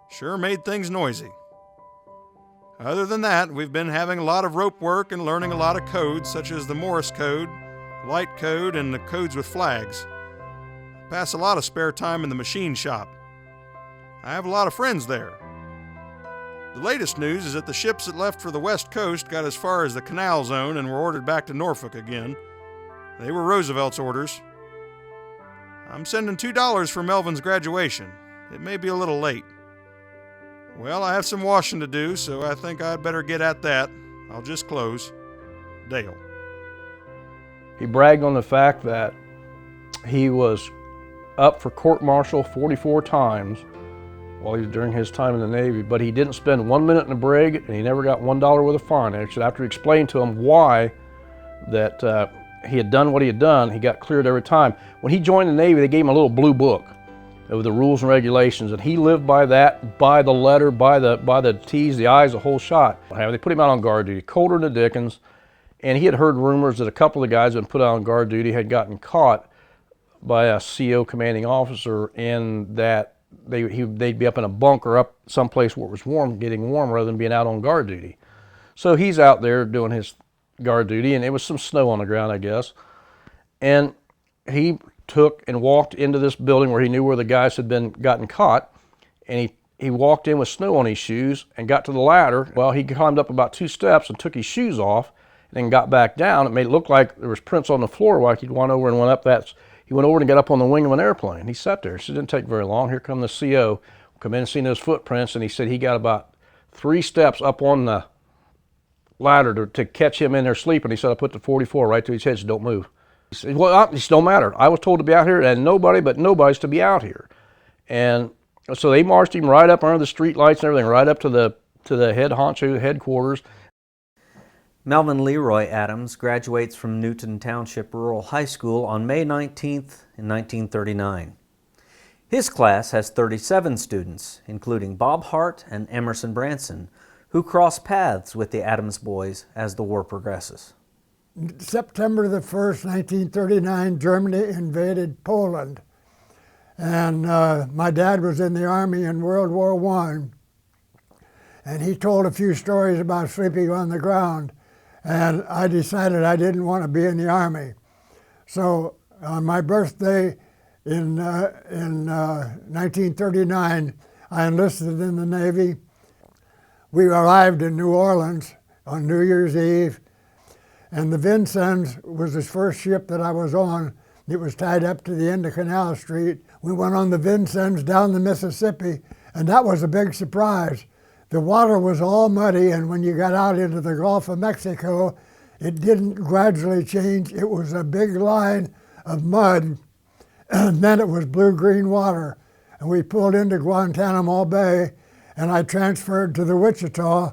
Sure made things noisy. Other than that, we've been having a lot of rope work and learning a lot of codes, such as the Morse code, light code, and the codes with flags. I pass a lot of spare time in the machine shop. I have a lot of friends there. The latest news is that the ships that left for the West Coast got as far as the Canal Zone and were ordered back to Norfolk again. They were Roosevelt's orders. I'm sending $2 for Melvin's graduation. It may be a little late. Well, I have some washing to do, so I think I'd better get at that. I'll just close. Dale. He bragged on the fact that he was up for court-martial 44 times while he was during his time in the Navy, but he didn't spend 1 minute in a brig, and he never got $1 worth of fine. Actually, after he explained to him why that he had done what he had done, he got cleared every time. When he joined the Navy, they gave him a little blue book of the rules and regulations, and he lived by that, by the letter, by the T's, the I's, the whole shot. They put him out on guard duty, colder than the Dickens, and he had heard rumors that a couple of the guys that had been put out on guard duty had gotten caught by a CO commanding officer, and that they'd be up in a bunker up someplace where it was warm, getting warm, rather than being out on guard duty. So he's out there doing his guard duty, and it was some snow on the ground, I guess, and he took and walked into this building where he knew where the guys had been gotten caught, and he walked in with snow on his shoes and got to the ladder. Well, he climbed up about 2 steps and took his shoes off and then got back down. It made it look like there was prints on the floor like he'd went over and went up that. He went over and got up on the wing of an airplane. He sat there. So it didn't take very long. Here come the CO, come in and seen those footprints, and he said he got about 3 steps up on the ladder to catch him in there sleeping. He said, I put the 44 right to his head, so don't move. He said, well, it don't matter. I was told to be out here, and nobody but nobody's to be out here. And so they marched him right up under the street lights and everything, right up to the head honcho headquarters. Melvin Leroy Adams graduates from Newton Township Rural High School on May 19th in 1939. His class has 37 students, including Bob Hart and Emerson Branson, who cross paths with the Adams boys as the war progresses. September the 1st, 1939, Germany invaded Poland. And my dad was in the Army in World War I. And he told a few stories about sleeping on the ground. And I decided I didn't want to be in the Army. So on my birthday in 1939, I enlisted in the Navy. We arrived in New Orleans on New Year's Eve. And the Vincennes was the first ship that I was on. It was tied up to the end of Canal Street. We went on the Vincennes down the Mississippi, and that was a big surprise. The water was all muddy, and when you got out into the Gulf of Mexico, it didn't gradually change. It was a big line of mud, and then it was blue-green water. And we pulled into Guantanamo Bay, and I transferred to the Wichita,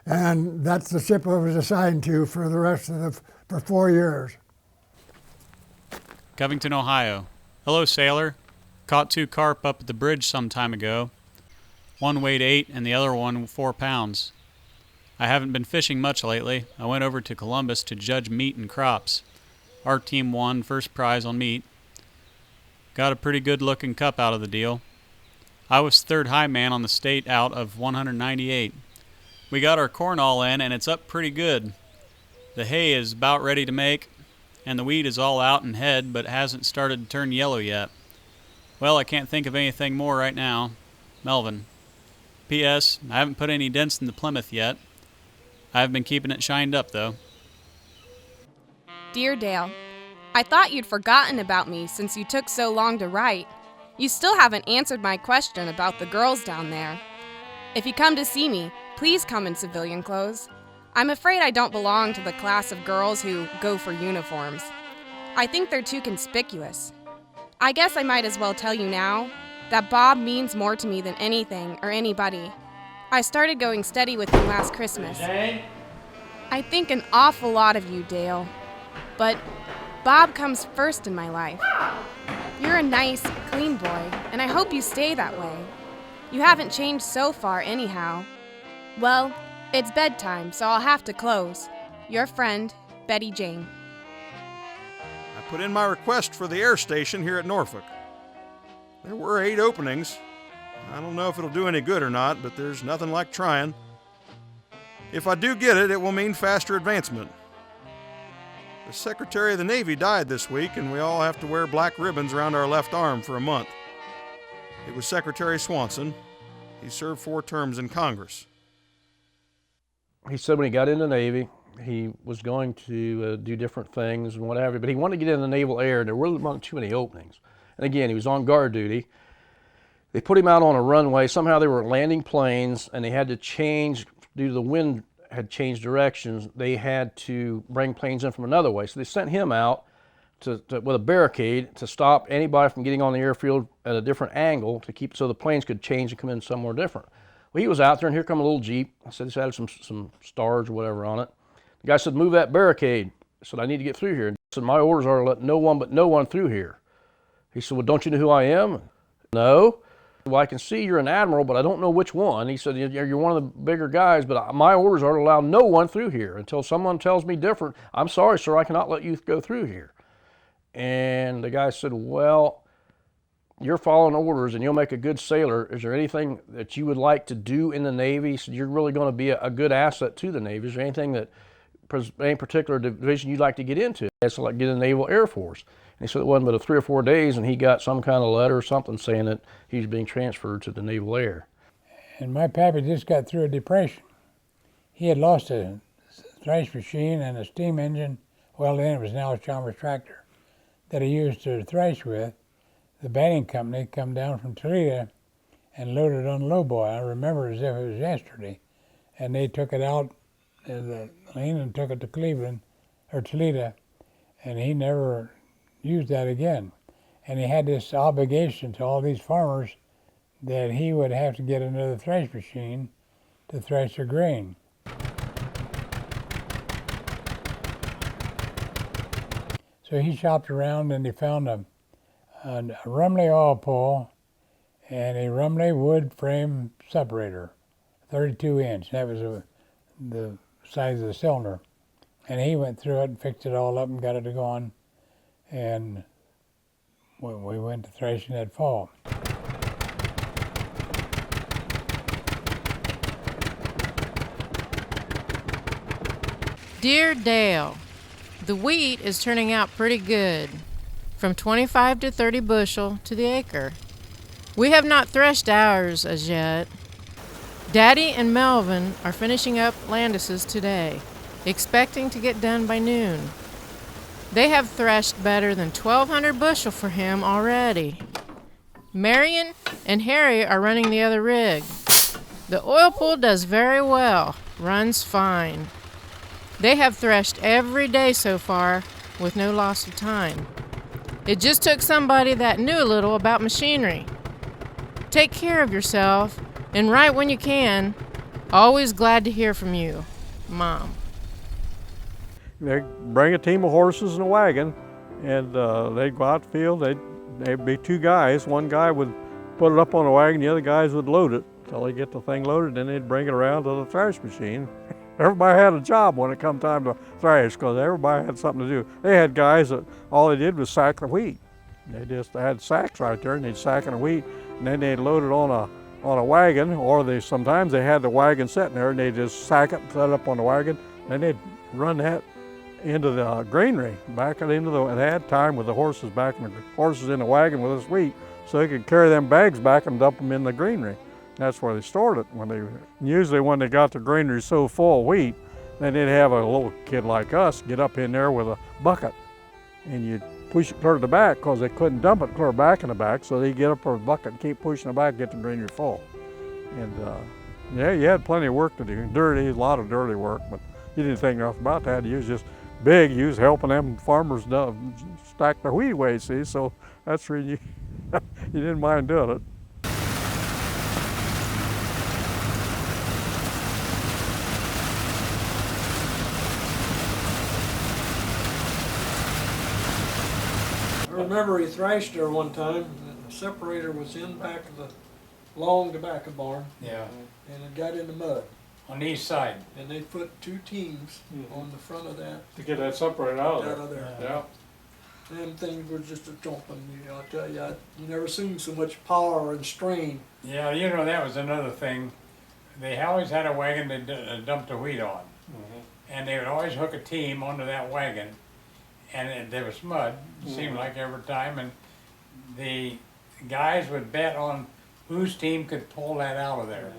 and that's the ship I was assigned to for the rest of for 4 years. Covington, Ohio. Hello, sailor. Caught 2 carp up at the bridge some time ago. One weighed 8 and the other one 4 pounds. I haven't been fishing much lately. I went over to Columbus to judge meat and crops. Our team won first prize on meat. Got a pretty good looking cup out of the deal. I was third high man on the state out of 198. We got our corn all in, and it's up pretty good. The hay is about ready to make, and the wheat is all out and head, but hasn't started to turn yellow yet. Well, I can't think of anything more right now. Melvin. P.S. I haven't put any dents in the Plymouth yet. I've been keeping it shined up, though. Dear Dale, I thought you'd forgotten about me since you took so long to write. You still haven't answered my question about the girls down there. If you come to see me, please come in civilian clothes. I'm afraid I don't belong to the class of girls who go for uniforms. I think they're too conspicuous. I guess I might as well tell you now that Bob means more to me than anything or anybody. I started going steady with you last Christmas. I think an awful lot of you, Dale. But Bob comes first in my life. You're a nice, clean boy, and I hope you stay that way. You haven't changed so far anyhow. Well, it's bedtime, so I'll have to close. Your friend, Betty Jane. I put in my request for the air station here at Norfolk. There were 8 openings. I don't know if it'll do any good or not, but there's nothing like trying. If I do get it, it will mean faster advancement. The Secretary of the Navy died this week, and we all have to wear black ribbons around our left arm for a month. It was Secretary Swanson. He served 4 terms in Congress. He said when he got in the Navy, he was going to do different things and whatever, but he wanted to get in the Naval Air, and there really weren't too many openings. And again, he was on guard duty. They put him out on a runway. Somehow they were landing planes, and they had to change, due to the wind had changed directions, they had to bring planes in from another way. So they sent him out with a barricade to stop anybody from getting on the airfield at a different angle to keep so the planes could change and come in somewhere different. Well, he was out there, and here come a little Jeep. I said, this had some stars or whatever on it. The guy said, move that barricade. I said, I need to get through here. He said, my orders are to let no one through here. He said, well, don't you know who I am? No. Well, I can see you're an admiral, but I don't know which one. He said, you're one of the bigger guys, but my orders are to allow no one through here until someone tells me different. I'm sorry, sir, I cannot let you go through here. And the guy said, well, you're following orders and you'll make a good sailor. Is there anything that you would like to do in the Navy? He said, you're really going to be a good asset to the Navy. Is there anything that, any particular division you'd like to get into? It's like get in the Naval Air Force. And he said it wasn't but 3 or 4 days, and he got some kind of letter or something saying that he's being transferred to the Naval Air. And my pappy just got through a depression. He had lost a thrash machine and a steam engine. Well, then it was an Allis-Chalmers tractor that he used to thrash with. The batting company come down from Toledo and loaded on lowboy. I remember as if it was yesterday. And they took it out, the lane, and took it to Cleveland, or Toledo, and he never used that again. And he had this obligation to all these farmers that he would have to get another thrash machine to thrash their grain. So he shopped around and he found a Rumley oil pull and a Rumley wood frame separator, 32 inch. That was the size of the cylinder. And he went through it and fixed it all up and got it going. And we went to thrashing that fall. Dear Dale, the wheat is turning out pretty good, from 25 to 30 bushel to the acre. We have not threshed ours as yet. Daddy and Melvin are finishing up Landis's today, expecting to get done by noon. They have threshed better than 1,200 bushel for him already. Marion and Harry are running the other rig. The oil pool does very well, runs fine. They have threshed every day so far with no loss of time. It just took somebody that knew a little about machinery. Take care of yourself and write when you can. Always glad to hear from you, Mom. They'd bring a team of horses and a wagon, and they'd go out the field. They'd be 2 guys. One guy would put it up on the wagon, the other guys would load it till they get the thing loaded, then they'd bring it around to the thrash machine. Everybody had a job when it come time to thrash, because everybody had something to do. They had guys that all they did was sack the wheat. They just had sacks right there, and they'd sack the wheat, and then they'd load it on a wagon, or sometimes they had the wagon sitting there, and they'd just sack it and set it up on the wagon, and they'd run that into the granary, back it into and they had time with the horses in the wagon with this wheat, so they could carry them bags back and dump them in the granary. That's where they stored it. Usually when they got the granary so full of wheat, then they'd have a little kid like us get up in there with a bucket, and you'd push it clear to the back, because they couldn't dump it clear back in the back, so they'd get up with a bucket and keep pushing it back, get the granary full. And yeah, you had plenty of work to do. Dirty, a lot of dirty work, but you didn't think enough about that. You was just big. You was helping them farmers stack their wheat away, see, so that's where you didn't mind doing it. remember he thrashed there one time, and the separator was in back of the long tobacco barn. Yeah. And it got in the mud. On the east side. And they put 2 teams on the front of that. To get that separator out Out of of there. there. Yeah. Them things were just a jumping. I tell you, you never seen so much power and strain. Yeah, you know, that was another thing. They always had a wagon to dump the wheat on. And they would always hook a team onto that wagon. And there was mud, it seemed like every time. And the guys would bet on whose team could pull that out of there.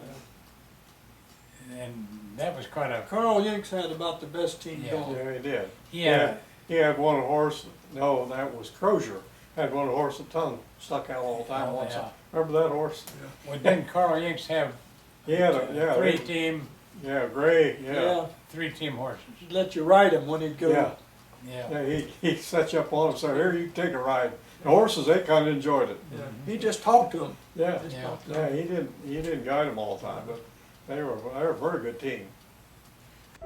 And that was quite a... Carl Yanks had about the best team going. Yeah, he did. Yeah. He had one horse, no, that was Crozier, had one horse, the tongue stuck out all the time once. Yeah. Remember that horse? Well, didn't Carl Yanks have He had three team? Yeah, Gray, yeah. 3 team horses. He'd let you ride him when he'd go. Yeah, he set you up on him, so here, you can take a ride. The horses, they kind of enjoyed it. Yeah. He just talked to them. Yeah, he didn't guide them all the time, but they were a very good team.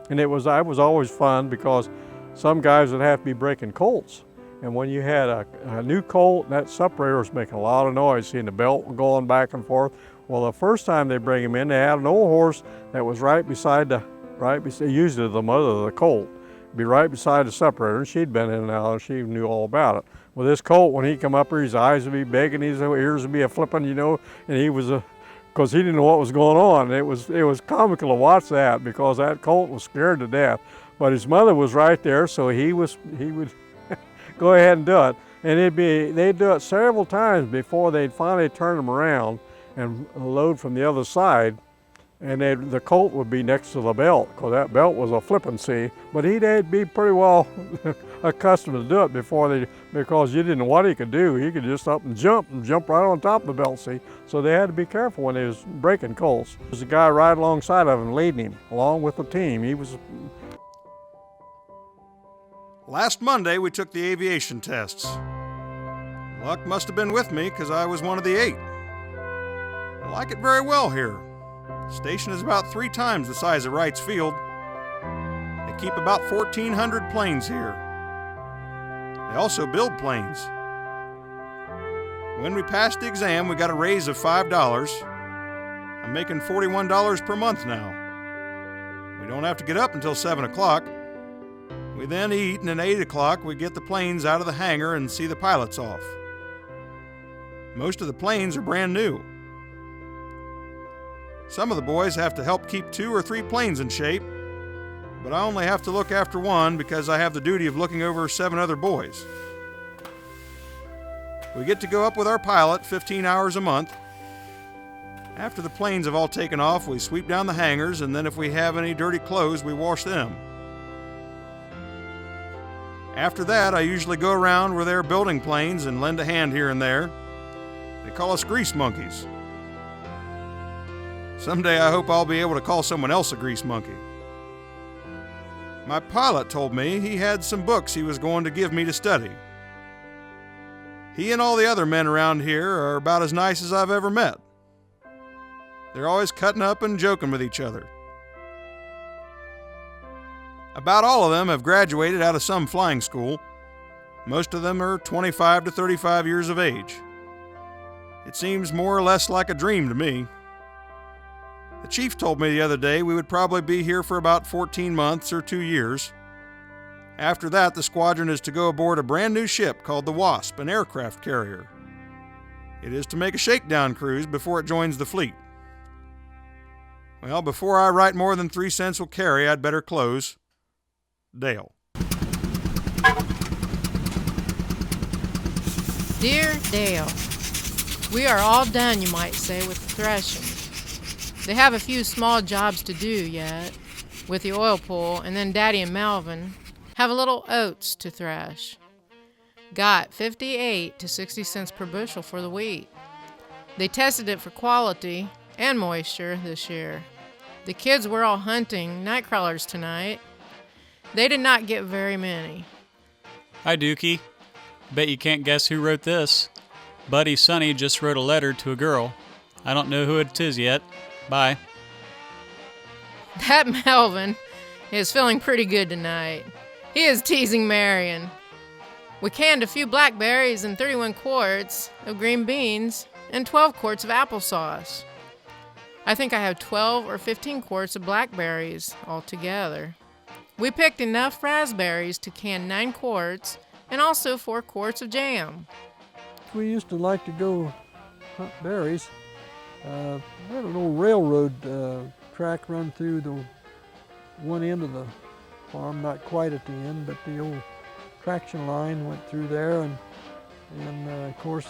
And I was always fun because some guys would have to be breaking colts. And when you had a new colt, that separator was making a lot of noise, seeing the belt going back and forth. Well, the first time they bring him in, they had an old horse that was usually the mother of the colt, be right beside the separator, and she'd been in and out, and she knew all about it. Well, this colt, when he come up here, his eyes would be big, and his ears would be a-flipping, you know, and he was because he didn't know what was going on. It was comical to watch that because that colt was scared to death. But his mother was right there, so he would go ahead and do it. And they'd do it several times before they'd finally turn him around and load from the other side. And the colt would be next to the belt, because that belt was a flippancy. But he'd be pretty well accustomed to do it because you didn't know what he could do. He could just up and jump right on top of the belt, see. So they had to be careful when they was breaking colts. There was a guy right alongside of him, leading him, along with the team. Last Monday, we took the aviation tests. Luck must have been with me, because I was one of the 8. I like it very well here. The station is about 3 times the size of Wright's Field. They keep about 1,400 planes here. They also build planes. When we passed the exam, we got a raise of $5. I'm making $41 per month now. We don't have to get up until 7 o'clock. We then eat, and at 8 o'clock we get the planes out of the hangar and see the pilots off. Most of the planes are brand new. Some of the boys have to help keep 2 or 3 planes in shape, but I only have to look after one because I have the duty of looking over 7 other boys. We get to go up with our pilot 15 hours a month. After the planes have all taken off, we sweep down the hangars, and then if we have any dirty clothes, we wash them. After that, I usually go around where they're building planes and lend a hand here and there. They call us grease monkeys. Someday I hope I'll be able to call someone else a grease monkey. My pilot told me he had some books he was going to give me to study. He and all the other men around here are about as nice as I've ever met. They're always cutting up and joking with each other. About all of them have graduated out of some flying school. Most of them are 25 to 35 years of age. It seems more or less like a dream to me. The chief told me the other day we would probably be here for about 14 months or 2 years. After that, the squadron is to go aboard a brand new ship called the Wasp, an aircraft carrier. It is to make a shakedown cruise before it joins the fleet. Well, before I write more than 3 cents will carry, I'd better close. Dale. Dear Dale, we are all done, you might say, with the threshing. They have a few small jobs to do yet with the oil pool, and then Daddy and Melvin have a little oats to thresh. Got 58 to 60 cents per bushel for the wheat. They tested it for quality and moisture this year. The kids were all hunting night crawlers tonight. They did not get very many. Hi, Dookie. Bet you can't guess who wrote this. Buddy Sonny just wrote a letter to a girl. I don't know who it is yet. Bye. That Melvin is feeling pretty good tonight. He is teasing Marion. We canned a few blackberries and 31 quarts of green beans and 12 quarts of applesauce. I think I have 12 or 15 quarts of blackberries altogether. We picked enough raspberries to can 9 quarts and also 4 quarts of jam. We used to like to go hunt berries. We had an old railroad track run through the one end of the farm, not quite at the end, but the old traction line went through there, and of course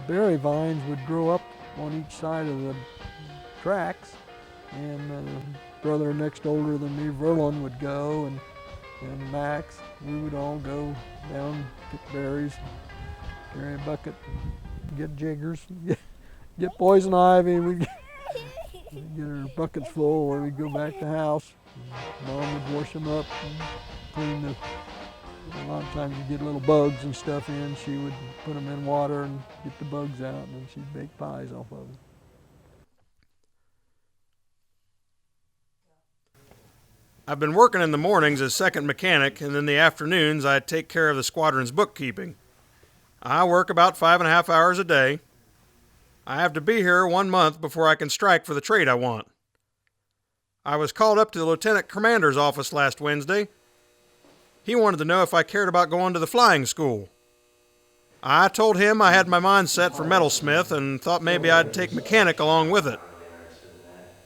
berry vines would grow up on each side of the tracks, and brother next older than me, Verlon, would go, and Max, we would all go down, pick berries, carry a bucket, get jiggers, get poison ivy, we'd get our buckets full, and we'd go back to the house. Mom would wash them up and clean the, a lot of times you get little bugs and stuff in, she would put them in water and get the bugs out, and then she'd bake pies off of them. I've been working in the mornings as second mechanic, and in the afternoons I take care of the squadron's bookkeeping. I work about 5.5 hours a day. I have to be here 1 month before I can strike for the trade I want. I was called up to the lieutenant commander's office last Wednesday. He wanted to know if I cared about going to the flying school. I told him I had my mind set for metalsmith and thought maybe I'd take mechanic along with it.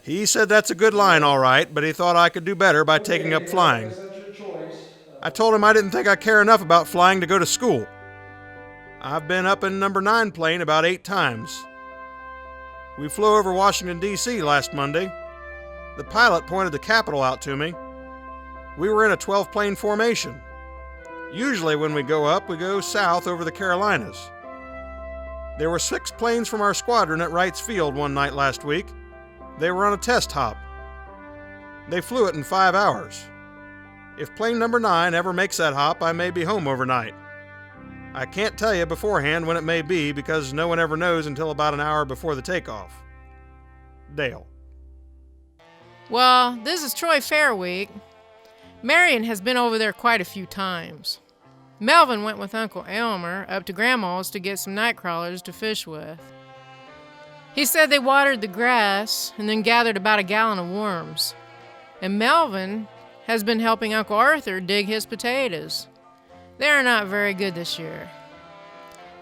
He said that's a good line, all right, but he thought I could do better by taking up flying. I told him I didn't think I care enough about flying to go to school. I've been up in number 9 plane about 8 times. We flew over Washington, D.C. last Monday. The pilot pointed the Capitol out to me. We were in a 12-plane formation. Usually when we go up, we go south over the Carolinas. There were 6 planes from our squadron at Wright's Field one night last week. They were on a test hop. They flew it in 5 hours. If plane number 9 ever makes that hop, I may be home overnight. I can't tell you beforehand when it may be because no one ever knows until about an hour before the takeoff. Dale. Well, this is Troy Fair Week. Marion has been over there quite a few times. Melvin went with Uncle Elmer up to Grandma's to get some night crawlers to fish with. He said they watered the grass and then gathered about a gallon of worms. And Melvin has been helping Uncle Arthur dig his potatoes. They are not very good this year.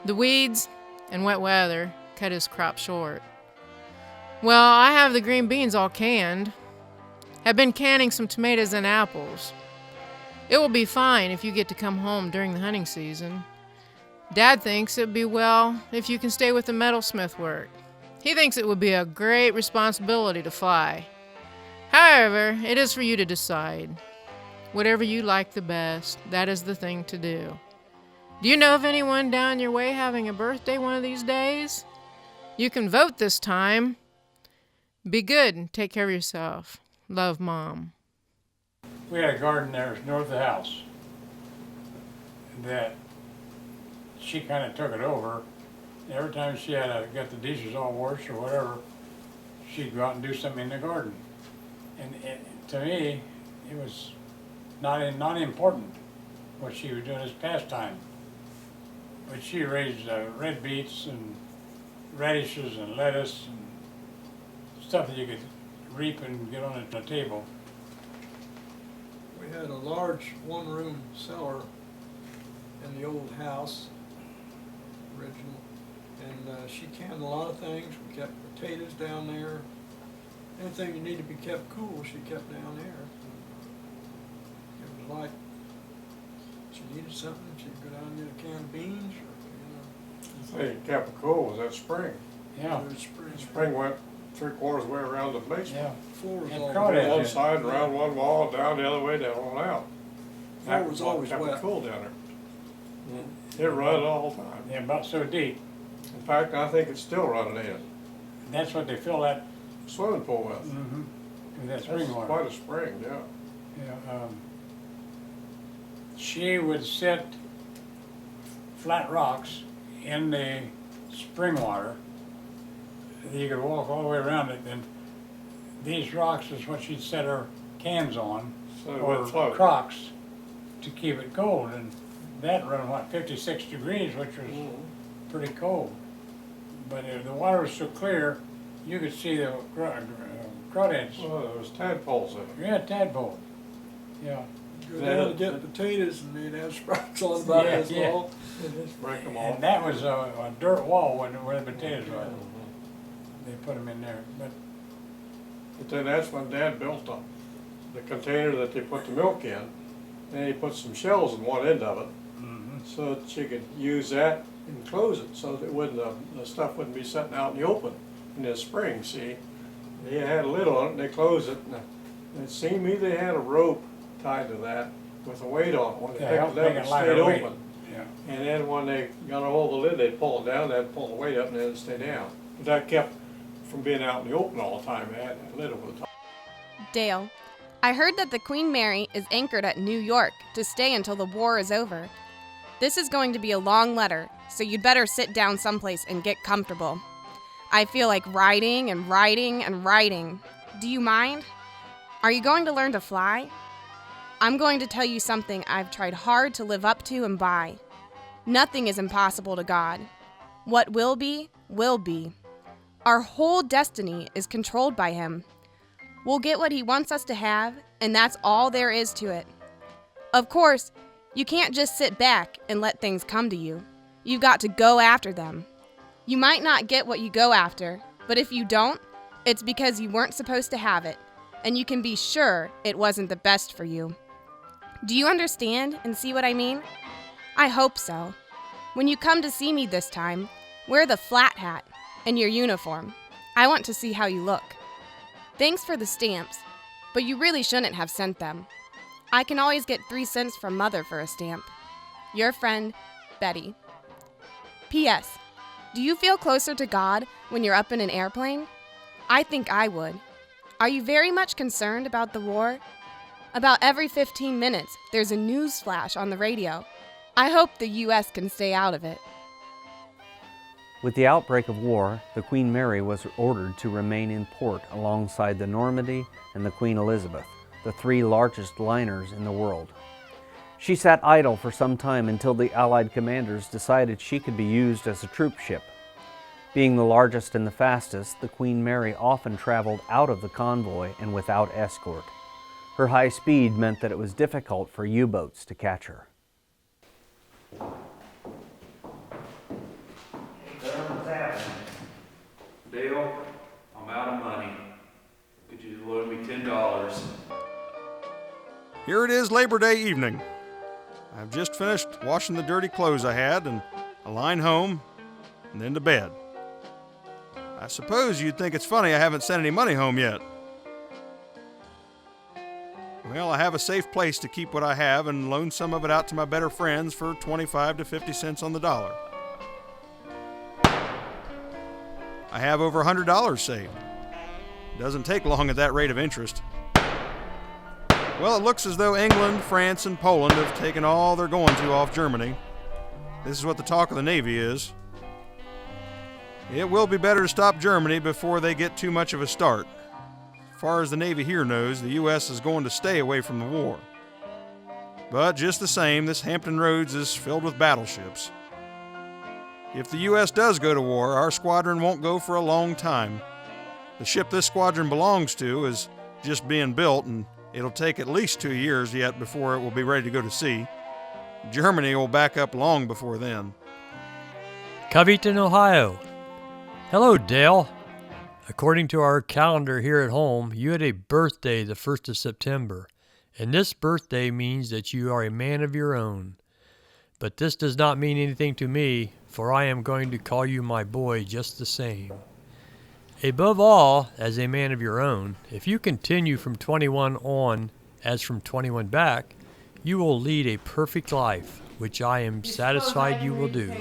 The weeds and wet weather cut his crop short. Well, I have the green beans all canned. Have been canning some tomatoes and apples. It will be fine if you get to come home during the hunting season. Dad thinks it would be well if you can stay with the metalsmith work. He thinks it would be a great responsibility to fly. However, it is for you to decide. Whatever you like the best, that is the thing to do. Do you know of anyone down your way having a birthday one of these days? You can vote this time. Be good and take care of yourself. Love, Mom. We had a garden there north of the house that she kind of took it over. Every time she had to get the dishes all washed or whatever, she'd go out and do something in the garden. And to me, it was not important what she was doing as pastime. But she raised red beets and radishes and lettuce and stuff that you could reap and get on the table. We had a large one-room cellar in the old house, original, and she canned a lot of things. We kept potatoes down there. Anything that needed to be kept cool, she kept down there. It was like she needed something, she'd go down and get a can of beans, or, The thing that kept it cool was that spring. Yeah. The spring went 3/4 of the way around the basement. Yeah. Floor was And always crawdad One did. side, around one wall, down the other way, down on out. Floor was always kept wet. it cool down there. It run all the time. Yeah, about so deep. In fact, I think it's still running in. That's what they fill that. Swimming pool with. Mm-hmm. With that That's spring water. quite a spring, yeah. Yeah, she would set flat rocks in the spring water. You could walk all the way around it, and these rocks is what she'd set her cans on, So it or would float. crocks, to keep it cold. And that run, 56 degrees, which was pretty cold. But if the water was so clear, you could see the crawdads. Oh, there was tadpoles in it. Yeah, tadpole. Yeah. Go down to get potatoes and they'd have sprouts on about as long. And just break them off. And that was a dirt wall where the potatoes were. They put them in there. But then that's when Dad built the container that they put the milk in. And he put some shells in one end of it, so that you could use that and close it, so that it wouldn't the stuff wouldn't be sitting out in the open in the spring. See, they had a lid on it, and they closed it. And it seemed to me they had a rope tied to that with a weight on it. When they picked it up, it stayed open. Yeah. And then when they got a hold of the lid, they'd pull it down. They'd pull the weight up, and then it'd stay down. But that kept from being out in the open all the time. They had that lid over the top. Dale, I heard that the Queen Mary is anchored at New York to stay until the war is over. This is going to be a long letter, so you'd better sit down someplace and get comfortable. I feel like writing and writing and writing. Do you mind? Are you going to learn to fly? I'm going to tell you something I've tried hard to live up to and by. Nothing is impossible to God. What will be, will be. Our whole destiny is controlled by Him. We'll get what He wants us to have, and that's all there is to it. Of course, you can't just sit back and let things come to you. You've got to go after them. You might not get what you go after, but if you don't, it's because you weren't supposed to have it, and you can be sure it wasn't the best for you. Do you understand and see what I mean? I hope so. When you come to see me this time, wear the flat hat and your uniform. I want to see how you look. Thanks for the stamps, but you really shouldn't have sent them. I can always get 3 cents from Mother for a stamp. Your friend, Betty. P.S. Do you feel closer to God when you're up in an airplane? I think I would. Are you very much concerned about the war? About every 15 minutes, there's a news flash on the radio. I hope the U.S. can stay out of it. With the outbreak of war, the Queen Mary was ordered to remain in port alongside the Normandy and the Queen Elizabeth, the 3 largest liners in the world. She sat idle for some time until the Allied commanders decided she could be used as a troop ship. Being the largest and the fastest, the Queen Mary often traveled out of the convoy and without escort. Her high speed meant that it was difficult for U-boats to catch her. What's happening? Dale, I'm out of money. Could you loan me $10? Here it is, Labor Day evening. I've just finished washing the dirty clothes I had and a line home and then to bed. I suppose you'd think it's funny I haven't sent any money home yet. Well, I have a safe place to keep what I have and loan some of it out to my better friends for 25 to 50 cents on the dollar. I have over $100 saved. It doesn't take long at that rate of interest. Well, it looks as though England, France, and Poland have taken all they're going to off Germany. This is what the talk of the Navy is. It will be better to stop Germany before they get too much of a start. As far as the Navy here knows, the U.S. is going to stay away from the war. But just the same, this Hampton Roads is filled with battleships. If the U.S. does go to war, our squadron won't go for a long time. The ship this squadron belongs to is just being built, and it'll take at least 2 years yet before it will be ready to go to sea. Germany will back up long before then. Covington, Ohio. Hello, Dale. According to our calendar here at home, you had a birthday the 1st of September, and this birthday means that you are a man of your own. But this does not mean anything to me, for I am going to call you my boy just the same. Above all, as a man of your own, if you continue from 21 on as from 21 back, you will lead a perfect life, which I am satisfied you will do.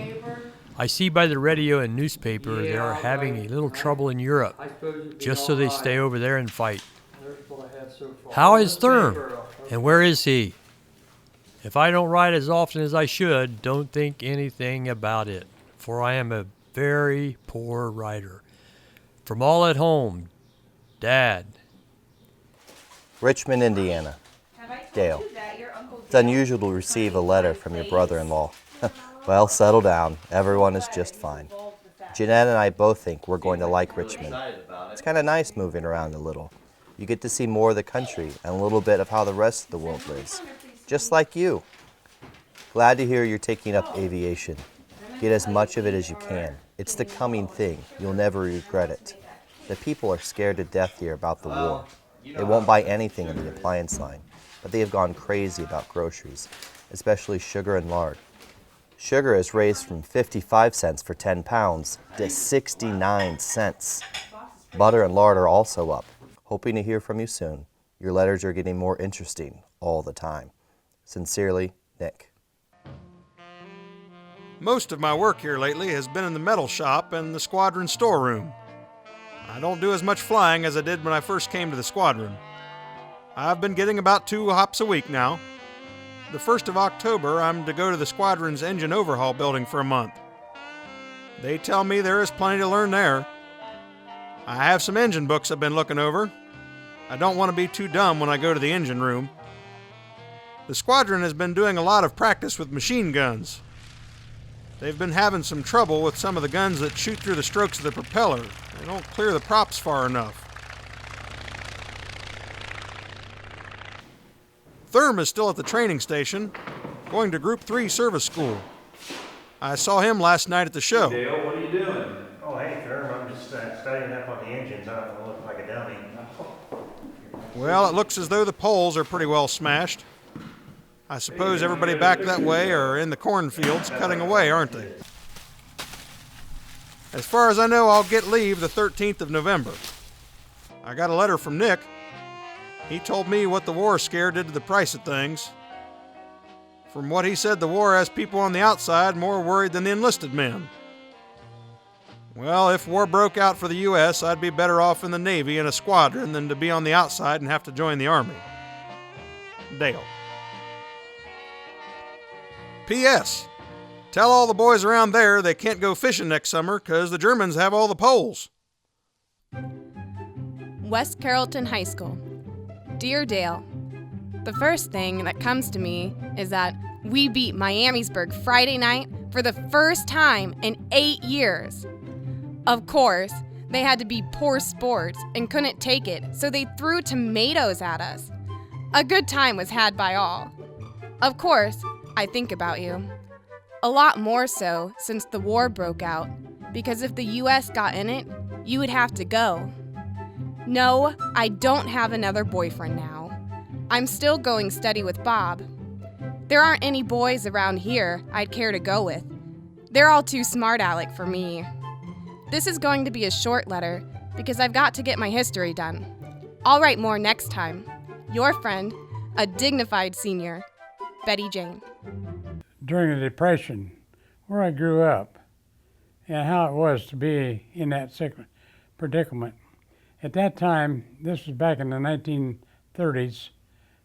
I see by the radio and newspaper they are having a little trouble in Europe, just so they stay over there and fight. How is Therm, and where is he? If I don't write as often as I should, don't think anything about it, for I am a very poor writer. From all at home, Dad. Richmond, Indiana. Have I Dale, it's unusual to receive a letter from your brother-in-law. Well, settle down. Everyone is just fine. Jeanette and I both think we're going to like Richmond. It's kind of nice moving around a little. You get to see more of the country and a little bit of how the rest of the world lives. Just like you. Glad to hear you're taking up aviation. Get as much of it as you can. It's the coming thing. You'll never regret it. The people are scared to death here about the war. They won't buy anything in the appliance line, but they have gone crazy about groceries, especially sugar and lard. Sugar has raised from 55 cents for 10 pounds to 69 cents. Butter and lard are also up. Hoping to hear from you soon. Your letters are getting more interesting all the time. Sincerely, Nick. Most of my work here lately has been in the metal shop and the squadron storeroom. I don't do as much flying as I did when I first came to the squadron. I've been getting about 2 hops a week now. The 1st of October, I'm to go to the squadron's engine overhaul building for a month. They tell me there is plenty to learn there. I have some engine books I've been looking over. I don't want to be too dumb when I go to the engine room. The squadron has been doing a lot of practice with machine guns. They've been having some trouble with some of the guns that shoot through the strokes of the propeller. They don't clear the props far enough. Therm is still at the training station, going to Group 3 service school. I saw him last night at the show. Dale, what are you doing? Oh, hey, Therm, I'm just studying up on the engines. I don't want to look like a dummy. Well, it looks as though the poles are pretty well smashed. I suppose everybody back that way are in the cornfields cutting away, aren't they? As far as I know, I'll get leave the 13th of November. I got a letter from Nick. He told me what the war scare did to the price of things. From what he said, the war has people on the outside more worried than the enlisted men. Well, if war broke out for the U.S., I'd be better off in the Navy in a squadron than to be on the outside and have to join the Army. Dale. P.S. Tell all the boys around there they can't go fishing next summer because the Germans have all the poles. West Carrollton High School. Dear Dale, the first thing that comes to me is that we beat Miamisburg Friday night for the first time in 8 years. Of course, they had to be poor sports and couldn't take it, so they threw tomatoes at us. A good time was had by all. Of course, I think about you. A lot more so since the war broke out, because if the U.S. got in it, you would have to go. No, I don't have another boyfriend now. I'm still going steady with Bob. There aren't any boys around here I'd care to go with. They're all too smart aleck for me. This is going to be a short letter because I've got to get my history done. I'll write more next time. Your friend, a dignified senior, Betty Jane. During the Depression, where I grew up, and how it was to be in that predicament. At that time, this was back in the 1930s,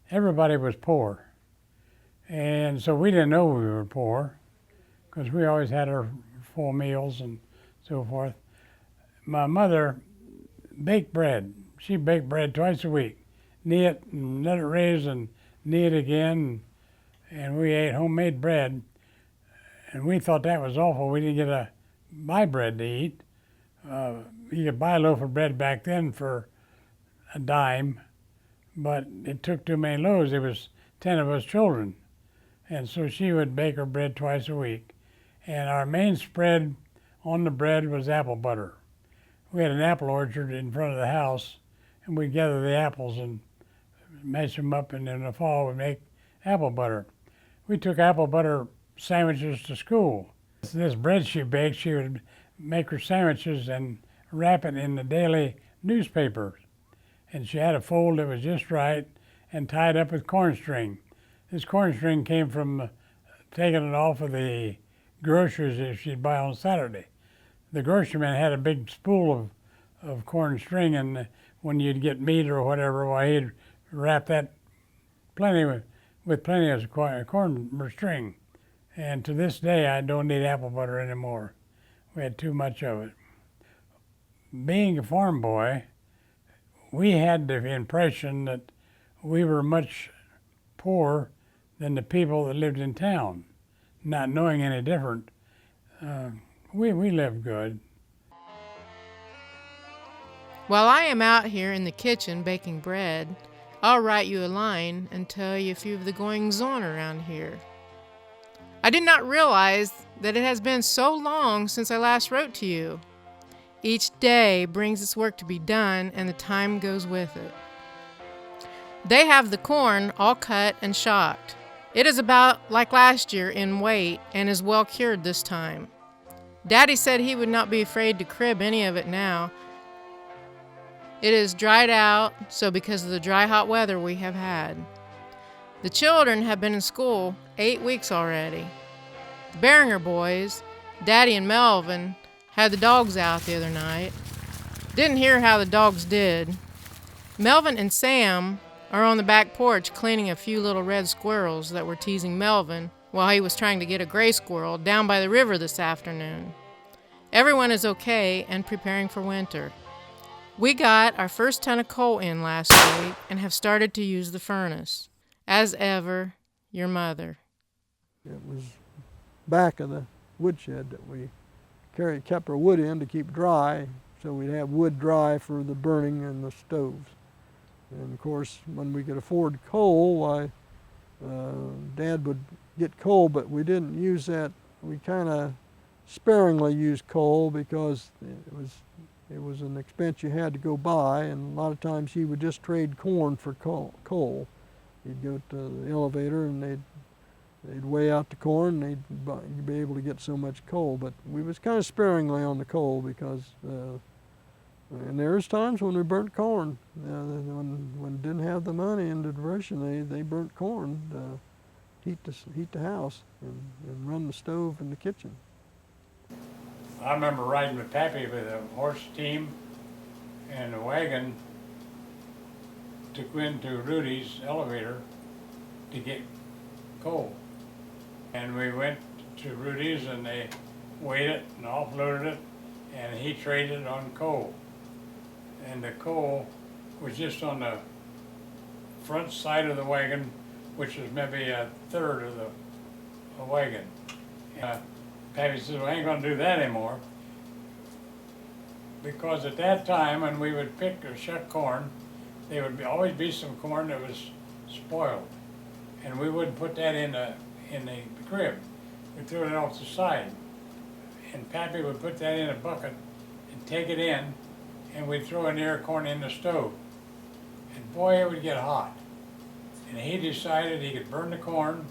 everybody was poor. And so we didn't know we were poor, because we always had our full meals and so forth. My mother baked bread. She baked bread twice a week. Knead it and let it raise and knead it again. And we ate homemade bread. And we thought that was awful. We didn't get to buy bread to eat. You could buy a loaf of bread back then for a dime, but it took too many loaves. There was 10 of us children. And so she would bake her bread twice a week. And our main spread on the bread was apple butter. We had an apple orchard in front of the house, and we'd gather the apples and mash them up, and in the fall we'd make apple butter. We took apple butter sandwiches to school. This bread she baked, she would make her sandwiches and wrap it in the daily newspaper. And she had a fold that was just right and tied up with corn string. This corn string came from taking it off of the groceries that she'd buy on Saturday. The groceryman had a big spool of corn string, and when you'd get meat or whatever, why he'd wrap that with plenty of corn string. And to this day, I don't need apple butter anymore. We had too much of it. Being a farm boy, we had the impression that we were much poor than the people that lived in town, not knowing any different. We lived good. While I am out here in the kitchen baking bread, I'll write you a line and tell you a few of the goings-on around here. I did not realize that it has been so long since I last wrote to you. Each day brings its work to be done, and the time goes with it. They have the corn all cut and shocked. It is about like last year in weight and is well cured this time. Daddy said he would not be afraid to crib any of it now. It is dried out, so because of the dry, hot weather we have had. The children have been in school 8 weeks already. The Beringer boys, Daddy and Melvin, had the dogs out the other night. Didn't hear how the dogs did. Melvin and Sam are on the back porch cleaning a few little red squirrels that were teasing Melvin while he was trying to get a gray squirrel down by the river this afternoon. Everyone is okay and preparing for winter. We got our first ton of coal in last week and have started to use the furnace. As ever, your mother. It was back of the woodshed that we kept our wood in to keep dry, so we'd have wood dry for the burning and the stoves. And of course, when we could afford coal, Dad would get coal, but we didn't use that. We kind of sparingly used coal because it was an expense you had to go buy, and a lot of times he would just trade corn for coal. He'd go to the elevator and they'd weigh out the corn and you'd be able to get so much coal. But we was kind of sparingly on the coal because, and there's times when we burnt corn. When didn't have the money in the Depression, they burnt corn to heat the house and run the stove in the kitchen. I remember riding with Pappy with a horse team and a wagon to go into Rudy's elevator to get coal. And we went to Rudy's and they weighed it and offloaded it, and he traded on coal. And the coal was just on the front side of the wagon, which was maybe a third of the wagon. Pappy said, well, I ain't gonna do that anymore. Because at that time, when we would pick or shuck corn, there would always be some corn that was spoiled. And we wouldn't put that in the crib. We threw it off the side. And Pappy would put that in a bucket and take it in, and we'd throw an ear of corn in the stove. And boy, it would get hot. And he decided he could burn the corn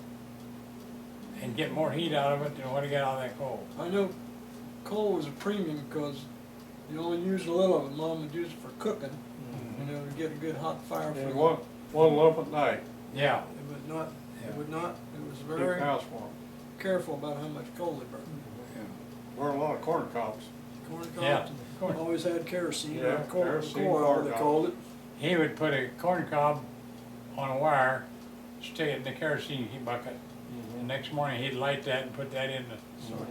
and get more heat out of it than what he got out of that coal. I know coal was a premium because you only used a little of it. Mom would use it for cooking, to get a good hot fire for one lump at night. Yeah. It was very careful about how much coal they burned. Burned a lot of corn cobs. Corn cobs. Yeah. Always had kerosene. Yeah, kerosene, corn they cobs. called it. He would put a corn cob on a wire, stick it in the kerosene bucket. The next morning he'd light that and put that in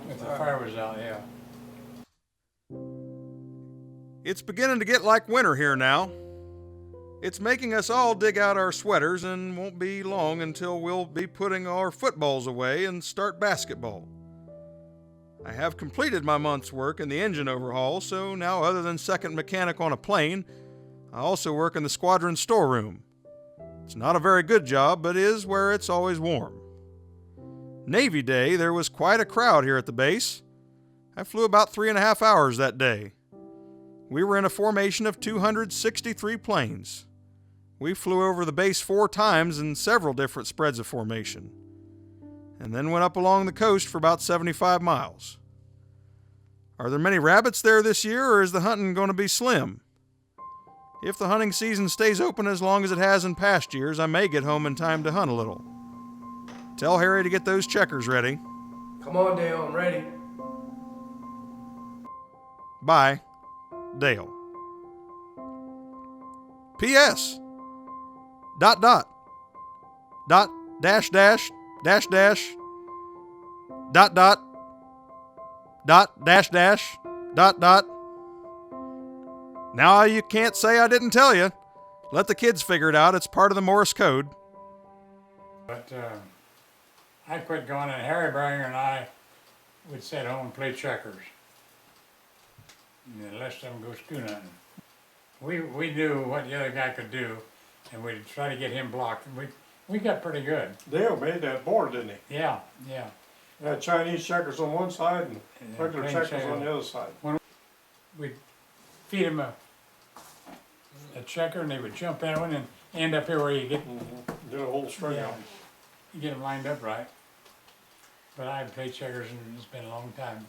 if the fire was out, yeah. It's beginning to get like winter here now. It's making us all dig out our sweaters, and won't be long until we'll be putting our footballs away and start basketball. I have completed my month's work in the engine overhaul, so now other than second mechanic on a plane, I also work in the squadron storeroom. It's not a very good job, but is where it's always warm. Navy Day, there was quite a crowd here at the base. I flew about 3.5 hours that day. We were in a formation of 263 planes. We flew over the base 4 times in several different spreads of formation, and then went up along the coast for about 75 miles. Are there many rabbits there this year, or is the hunting going to be slim? If the hunting season stays open as long as it has in past years, I may get home in time to hunt a little. Tell Harry to get those checkers ready. Come on, Dale, I'm ready. Bye, Dale. P.S. ... dash dash dash dash ... dash dash ... Now you can't say I didn't tell you. Let the kids figure it out. It's part of the Morse code. But I quit going, and Harry Bringer and I would sit home and play checkers. And the rest of them go schoonutting. We knew what the other guy could do, and we'd try to get him blocked. And we got pretty good. Dale made that board, didn't he? Yeah, yeah. They had Chinese checkers on one side and regular plain checkers checker. on the other side. We'd feed him a checker, and they would jump that one and end up here where you get Did a whole string yeah, of them. you get them lined up right. But I haven't played checkers, and it's been a long time.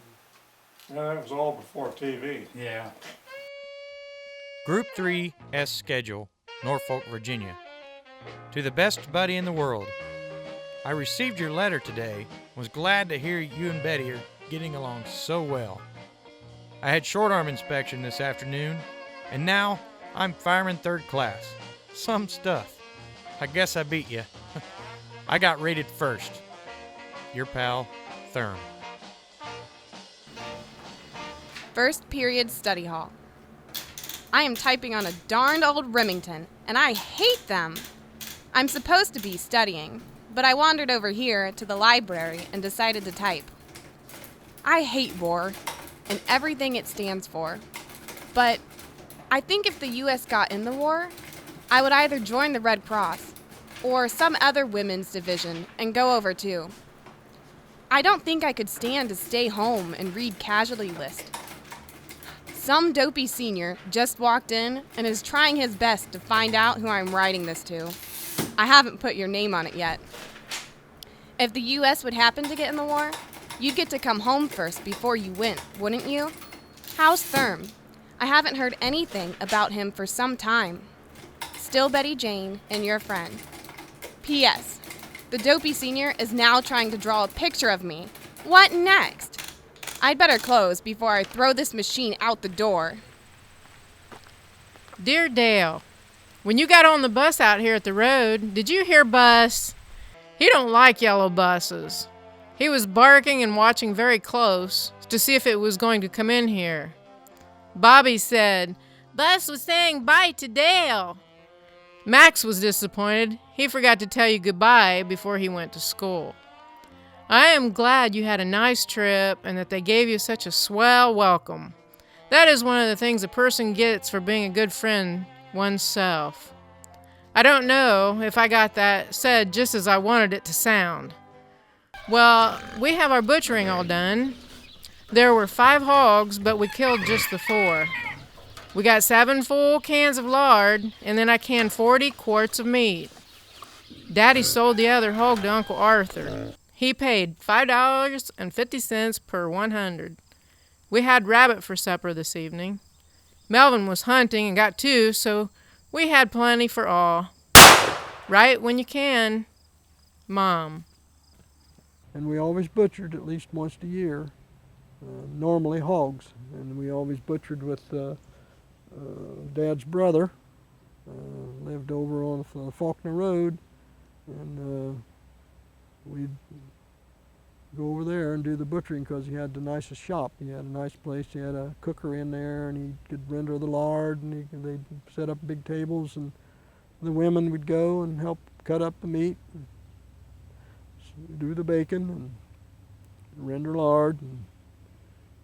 Yeah, that was all before TV. Yeah. Group 3S schedule, Norfolk, Virginia. To the best buddy in the world. I received your letter today, was glad to hear you and Betty are getting along so well. I had short arm inspection this afternoon, and now I'm fireman 3rd class. Some stuff. I guess I beat you. I got rated first. Your pal, Therm. First period study hall. I am typing on a darned old Remington, and I hate them. I'm supposed to be studying, but I wandered over here to the library and decided to type. I hate war and everything it stands for, but I think if the U.S. got in the war, I would either join the Red Cross or some other women's division and go over too. I don't think I could stand to stay home and read casualty list. Some dopey senior just walked in and is trying his best to find out who I'm writing this to. I haven't put your name on it yet. If the U.S. would happen to get in the war, you'd get to come home first before you went, wouldn't you? How's Therm? I haven't heard anything about him for some time. Still Betty Jane and your friend. P.S. The dopey senior is now trying to draw a picture of me. What next? I'd better close before I throw this machine out the door. Dear Dale, when you got on the bus out here at the road, did you hear Bus? He don't like yellow buses. He was barking and watching very close to see if it was going to come in here. Bobby said, Bus was saying bye to Dale. Max was disappointed. He forgot to tell you goodbye before he went to school. I am glad you had a nice trip and that they gave you such a swell welcome. That is one of the things a person gets for being a good friend oneself. I don't know if I got that said just as I wanted it to sound. Well, we have our butchering all done. There were 5 hogs, but we killed just the 4. We got 7 full cans of lard, and then I canned 40 quarts of meat. Daddy sold the other hog to Uncle Arthur. He paid $5.50 per 100. We had rabbit for supper this evening. Melvin was hunting and got 2, so we had plenty for all. Right when you can, Mom. And we always butchered at least once a year, normally hogs. And we always butchered with Dad's brother, lived over on Faulkner Road, and we'd go over there and do the butchering because he had the nicest shop. He had a nice place. He had a cooker in there, and he could render the lard, and they'd set up big tables, and the women would go and help cut up the meat, and do the bacon, and render lard. And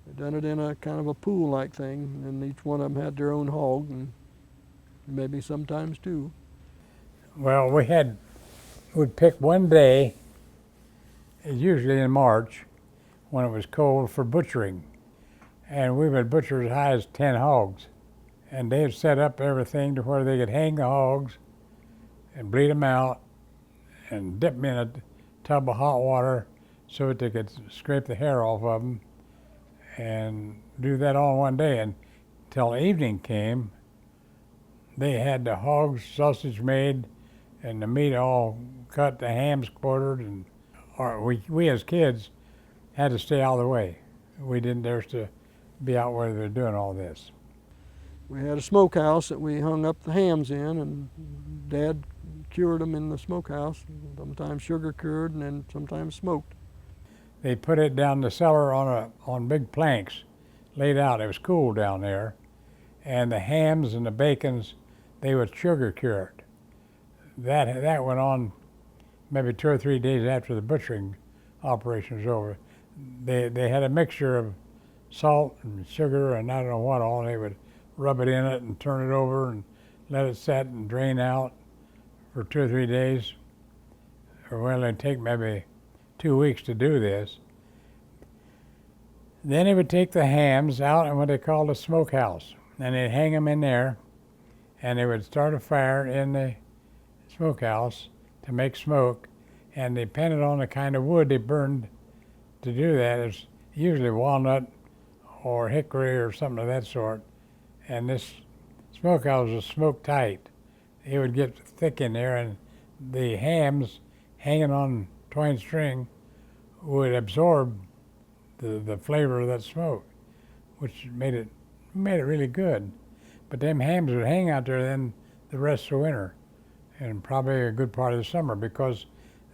they done it in a kind of a pool-like thing, and each one of them had their own hog, and maybe sometimes 2. Well, we'd pick one day, usually in March, when it was cold, for butchering. And we would butcher as high as 10 hogs. And they'd set up everything to where they could hang the hogs and bleed them out and dip them in a tub of hot water so that they could scrape the hair off of them, and do that all in one day. And till evening came, they had the hog sausage made and the meat all cut, the hams quartered, and we as kids had to stay out of the way. We didn't dare to be out where they were doing all this. We had a smokehouse that we hung up the hams in, and Dad cured them in the smokehouse, sometimes sugar cured and then sometimes smoked. They put it down the cellar on big planks, laid out. It was cool down there, and the hams and the bacons, they would sugar cure it. That went on maybe 2 or 3 days after the butchering operation was over. They had a mixture of salt and sugar and I don't know what all, and they would rub it in it and turn it over and let it set and drain out for 2 or 3 days. Or well, it'd take maybe 2 weeks to do this. Then he would take the hams out in what they called a smokehouse, and they'd hang them in there, and they would start a fire in the smokehouse to make smoke, and depending on the kind of wood they burned to do that, it's usually walnut or hickory or something of that sort, and this smokehouse was smoke tight. It would get thick in there, and the hams hanging on twine string would absorb the flavor of that smoke, which made it really good. But them hams would hang out there then the rest of the winter and probably a good part of the summer because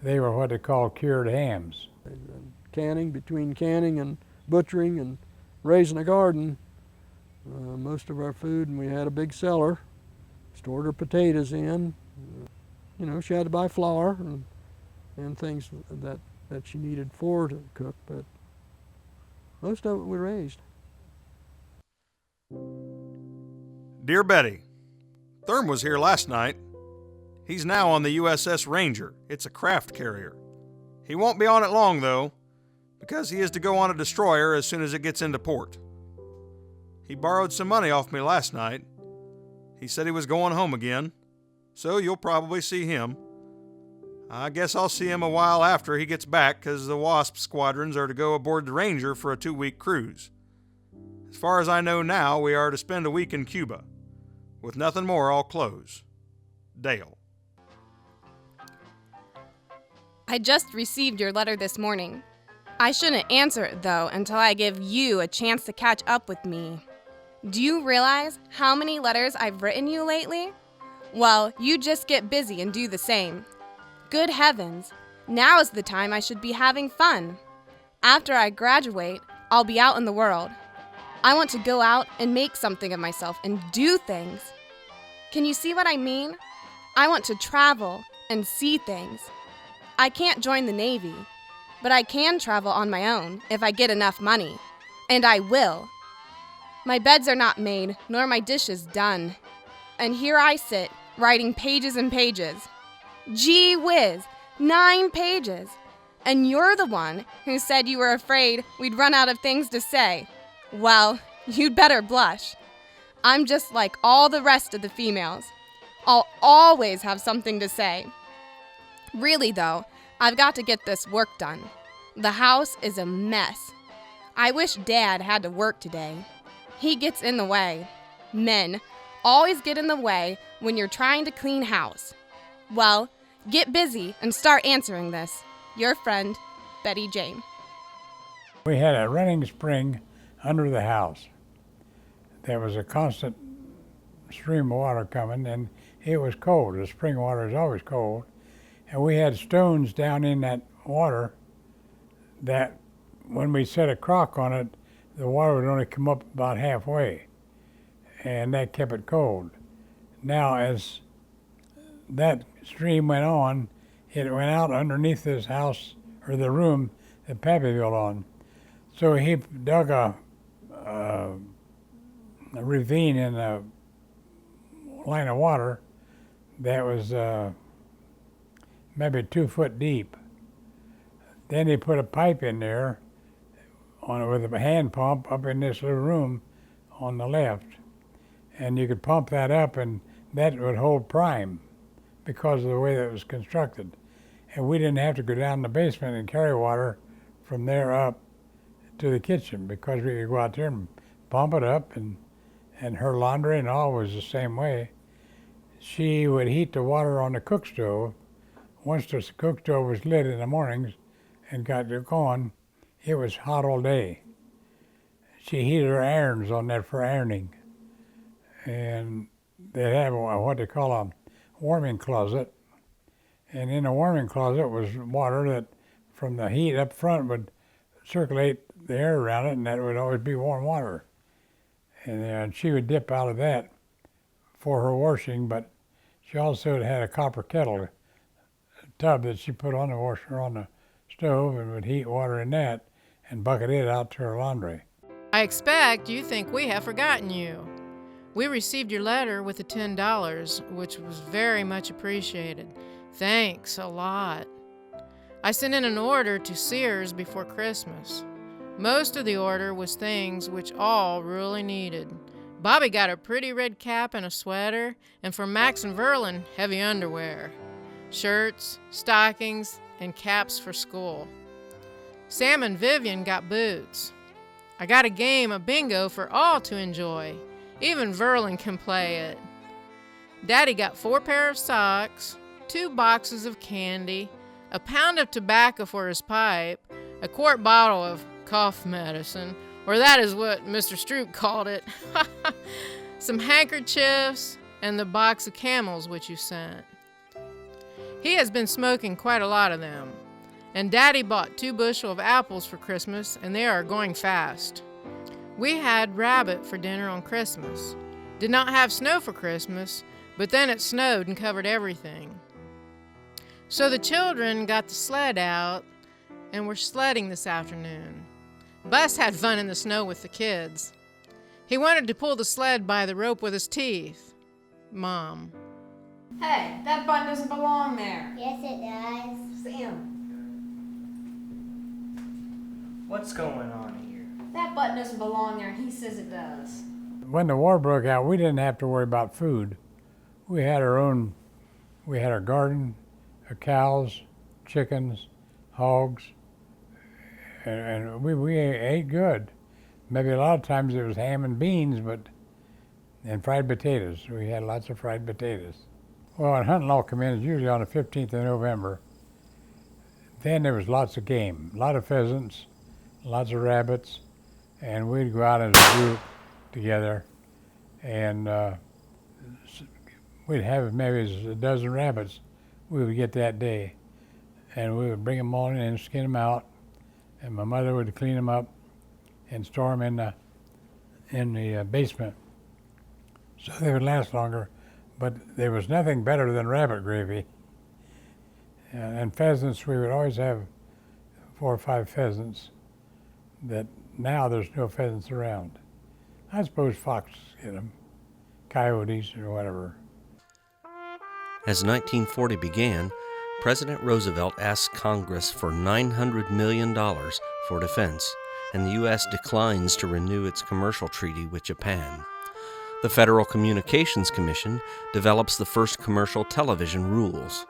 they were what they call cured hams. Canning, between canning and butchering and raising a garden, most of our food, and we had a big cellar, stored her potatoes in. You know, she had to buy flour and things that she needed for to cook, but most of it we raised. Dear Betty, Therm was here last night. He's now on the USS Ranger. It's a craft carrier. He won't be on it long, though, because he is to go on a destroyer as soon as it gets into port. He borrowed some money off me last night. He said he was going home again, so you'll probably see him. I guess I'll see him a while after he gets back, because the WASP squadrons are to go aboard the Ranger for a 2-week cruise. As far as I know now, we are to spend a week in Cuba. With nothing more, I'll close. Dale. I just received your letter this morning. I shouldn't answer it, though, until I give you a chance to catch up with me. Do you realize how many letters I've written you lately? Well, you just get busy and do the same. Good heavens, now is the time I should be having fun. After I graduate, I'll be out in the world. I want to go out and make something of myself and do things. Can you see what I mean? I want to travel and see things. I can't join the Navy, but I can travel on my own if I get enough money, and I will. My beds are not made, nor my dishes done, and here I sit, writing pages and pages. Gee whiz, 9 pages. And you're the one who said you were afraid we'd run out of things to say. Well, you'd better blush. I'm just like all the rest of the females. I'll always have something to say. Really, though, I've got to get this work done. The house is a mess. I wish Dad had to work today. He gets in the way. Men always get in the way when you're trying to clean house. Well, get busy and start answering this. Your friend, Betty Jane. We had a running spring under the house. There was a constant stream of water coming, and it was cold. The spring water is always cold. And we had stones down in that water that when we set a crock on it, the water would only come up about halfway, and that kept it cold. Now, as that stream went on, it went out underneath this house, or the room that Pappy built on. So he dug a ravine in a line of water that was maybe 2 foot deep. Then he put a pipe in there with a hand pump up in this little room on the left. And you could pump that up and that would hold prime because of the way that it was constructed. And we didn't have to go down the basement and carry water from there up to the kitchen because we could go out there and pump it up, and her laundry and all was the same way. She would heat the water on the cook stove. Once the cook stove was lit in the mornings and got going, it was hot all day. She heated her irons on that for ironing. And they had what they call a warming closet. And in the warming closet was water that from the heat up front would circulate the air around it, and that would always be warm water. And she would dip out of that for her washing, but she also had a copper kettle tub that she put on the washer on the stove and would heat water in that and bucket it out to her laundry. I expect you think we have forgotten you. We received your letter with the $10, which was very much appreciated. Thanks a lot. I sent in an order to Sears before Christmas. Most of the order was things which all really needed. Bobby got a pretty red cap and a sweater, and for Max and Verlin, heavy underwear, shirts, stockings, and caps for school. Sam and Vivian got boots. I got a game of bingo for all to enjoy. Even Verlin can play it. Daddy got 4 pair of socks, 2 boxes of candy, a pound of tobacco for his pipe, a quart bottle of cough medicine, or that is what Mr. Stroop called it, some handkerchiefs, and the box of Camels which you sent. He has been smoking quite a lot of them, and Daddy bought 2 bushel of apples for Christmas, and they are going fast. We had rabbit for dinner on Christmas. Did not have snow for Christmas, but then it snowed and covered everything. So the children got the sled out, and we're sledding this afternoon. Bus had fun in the snow with the kids. He wanted to pull the sled by the rope with his teeth. Mom. Hey, that button doesn't belong there. Yes, it does. Sam, What's going on here? that button doesn't belong there, and he says it does. When the war broke out, we didn't have to worry about food. We had our garden, cows, chickens, hogs, and we ate good. Maybe a lot of times it was ham and beans, and fried potatoes. We had lots of fried potatoes. Well, when hunting law came in, it's usually on the 15th of November. Then there was lots of game, a lot of pheasants, lots of rabbits, and we'd go out as a group together, and we'd have maybe a dozen rabbits we would get that day, and we would bring them on in and skin them out, and my mother would clean them up and store them in the basement so they would last longer. But there was nothing better than rabbit gravy. And pheasants, we would always have 4 or 5 pheasants. That now there's no pheasants around. I suppose foxes get them, coyotes or whatever. As 1940 began, President Roosevelt asked Congress for $900 million for defense, and the U.S. declines to renew its commercial treaty with Japan. The Federal Communications Commission develops the first commercial television rules.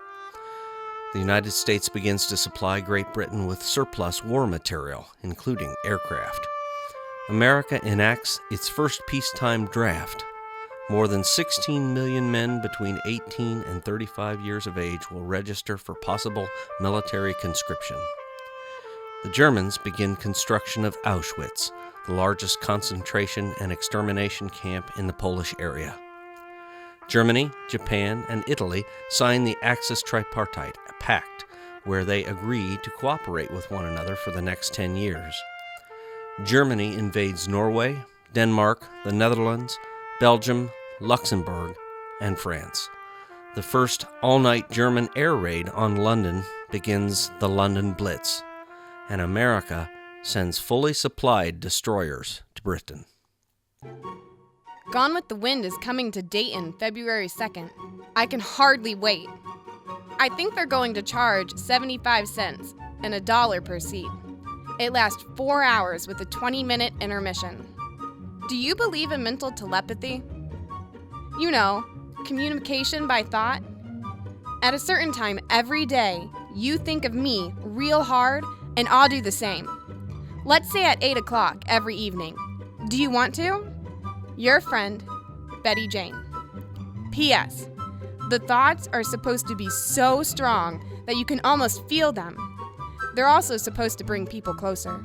The United States begins to supply Great Britain with surplus war material, including aircraft. America enacts its first peacetime draft. More than 16 million men between 18 and 35 years of age will register for possible military conscription. The Germans begin construction of Auschwitz, the largest concentration and extermination camp in the Polish area. Germany, Japan, and Italy sign the Axis Tripartite, a pact where they agree to cooperate with one another for the next 10 years. Germany invades Norway, Denmark, the Netherlands, Belgium, Luxembourg, and France. The first all-night German air raid on London begins the London Blitz, and America sends fully supplied destroyers to Britain. Gone with the Wind is coming to Dayton February 2nd. I can hardly wait. I think they're going to charge 75 cents and $1 per seat. It lasts 4 hours with a 20-minute intermission. Do you believe in mental telepathy? You know, communication by thought. At a certain time every day, you think of me real hard, and I'll do the same. Let's say at 8 o'clock every evening. Do you want to? Your friend, Betty Jane. P.S. The thoughts are supposed to be so strong that you can almost feel them. They're also supposed to bring people closer.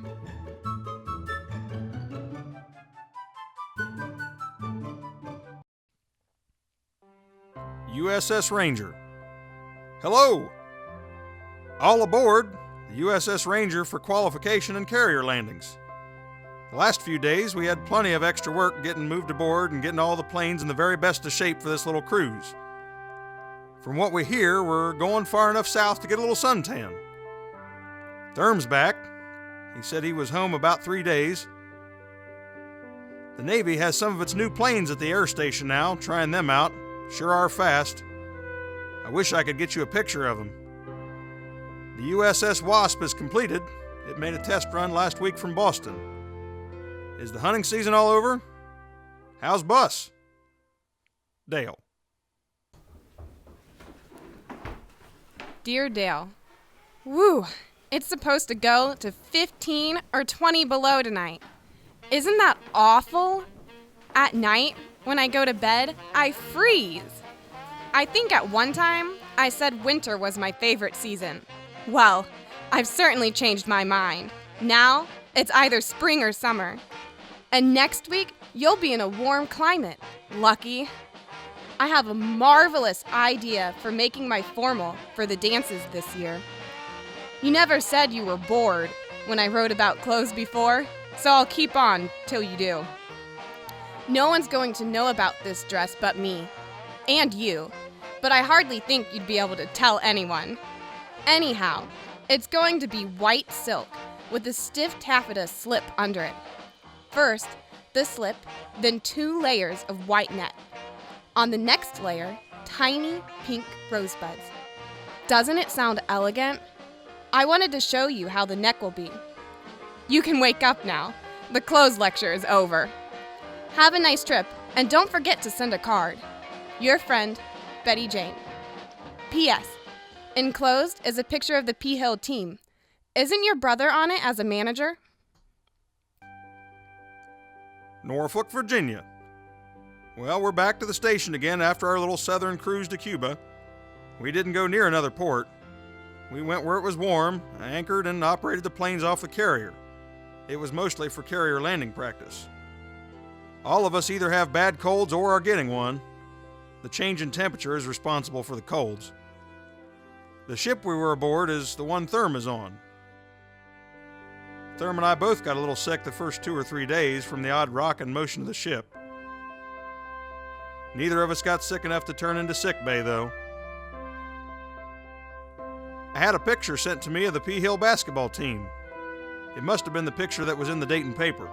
USS Ranger. Hello! All aboard the USS Ranger for qualification and carrier landings. The last few days we had plenty of extra work getting moved aboard and getting all the planes in the very best of shape for this little cruise. From what we hear, we're going far enough south to get a little suntan. Therm's back. He said he was home about 3 days. The Navy has some of its new planes at the air station now, trying them out. Sure are fast. I wish I could get you a picture of them. The USS Wasp is completed. It made a test run last week from Boston. Is the hunting season all over? How's Bus? Dale. Dear Dale, woo, it's supposed to go to 15 or 20 below tonight. Isn't that awful? At night, when I go to bed, I freeze. I think at one time, I said winter was my favorite season. Well, I've certainly changed my mind. Now, it's either spring or summer. And next week, you'll be in a warm climate. Lucky. I have a marvelous idea for making my formal for the dances this year. You never said you were bored when I wrote about clothes before, so I'll keep on till you do. No one's going to know about this dress but me, and you, but I hardly think you'd be able to tell anyone. Anyhow, it's going to be white silk with a stiff taffeta slip under it. First, the slip, then 2 layers of white net. On the next layer, tiny pink rosebuds. Doesn't it sound elegant? I wanted to show you how the neck will be. You can wake up now. The clothes lecture is over. Have a nice trip, and don't forget to send a card. Your friend, Betty Jane. P.S. Enclosed is a picture of the P Hill team. Isn't your brother on it as a manager? Norfolk, Virginia. Well, we're back to the station again after our little southern cruise to Cuba. We didn't go near another port. We went where it was warm, anchored, and operated the planes off the carrier. It was mostly for carrier landing practice. All of us either have bad colds or are getting one. The change in temperature is responsible for the colds. The ship we were aboard is the one Therm is on. Therm and I both got a little sick the first 2 or 3 days from the odd rocking motion of the ship. Neither of us got sick enough to turn into sick bay, though. I had a picture sent to me of the P Hill basketball team. It must have been the picture that was in the Dayton paper.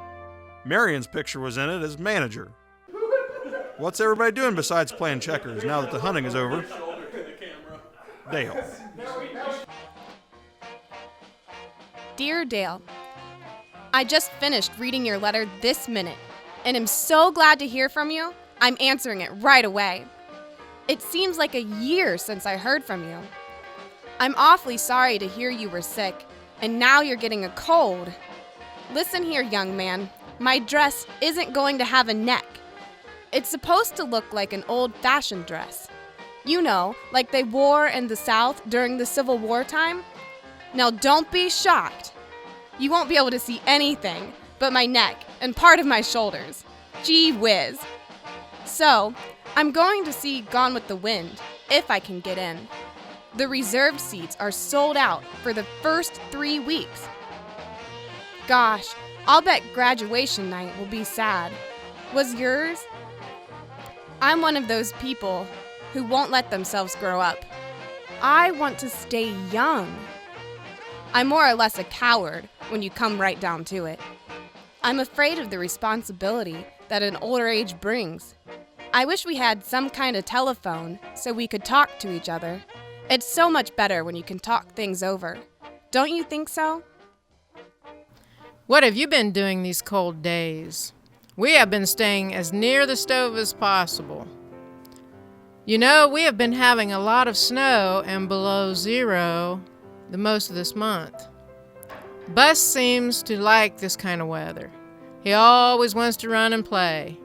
Marion's picture was in it as manager. What's everybody doing besides playing checkers now that the hunting is over? Dale. Dear Dale, I just finished reading your letter this minute, and am so glad to hear from you. I'm answering it right away. It seems like a year since I heard from you. I'm awfully sorry to hear you were sick, and now you're getting a cold. Listen here, young man. My dress isn't going to have a neck. It's supposed to look like an old-fashioned dress. You know, like they wore in the South during the Civil War time. Now don't be shocked. You won't be able to see anything but my neck and part of my shoulders. Gee whiz. So, I'm going to see Gone with the Wind, if I can get in. The reserved seats are sold out for the first 3 weeks. Gosh, I'll bet graduation night will be sad. Was yours? I'm one of those people who won't let themselves grow up. I want to stay young. I'm more or less a coward when you come right down to it. I'm afraid of the responsibility that an older age brings. I wish we had some kind of telephone so we could talk to each other. It's so much better when you can talk things over. Don't you think so? What have you been doing these cold days? We have been staying as near the stove as possible. You know, we have been having a lot of snow and below zero the most of this month. Bus seems to like this kind of weather. He always wants to run and play.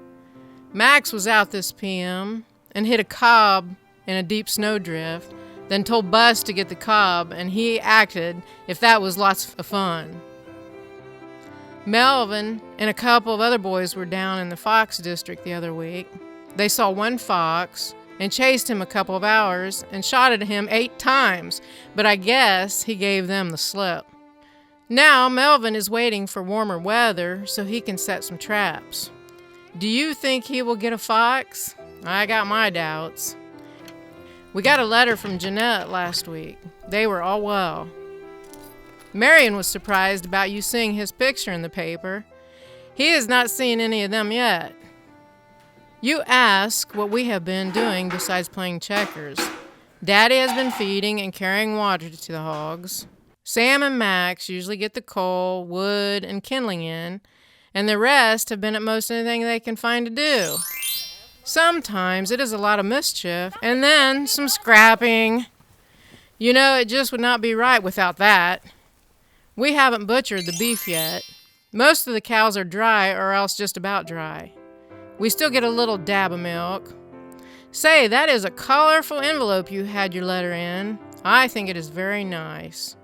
Max was out this PM and hit a cob in a deep snowdrift, then told Bus to get the cob, and he acted if that was lots of fun. Melvin and a couple of other boys were down in the fox district the other week. They saw one fox and chased him a couple of hours and shot at him 8 times, but I guess he gave them the slip. Now Melvin is waiting for warmer weather so he can set some traps. Do you think he will get a fox? I got my doubts. We got a letter from Jeanette last week. They were all well. Marion was surprised about you seeing his picture in the paper. He has not seen any of them yet. You ask what we have been doing besides playing checkers. Daddy has been feeding and carrying water to the hogs. Sam and Max usually get the coal, wood, and kindling in, and the rest have been at most anything they can find to do. Sometimes it is a lot of mischief, and then some scrapping. You know, it just would not be right without that. We haven't butchered the beef yet. Most of the cows are dry or else just about dry. We still get a little dab of milk. Say, that is a colorful envelope you had your letter in. I think it is very nice.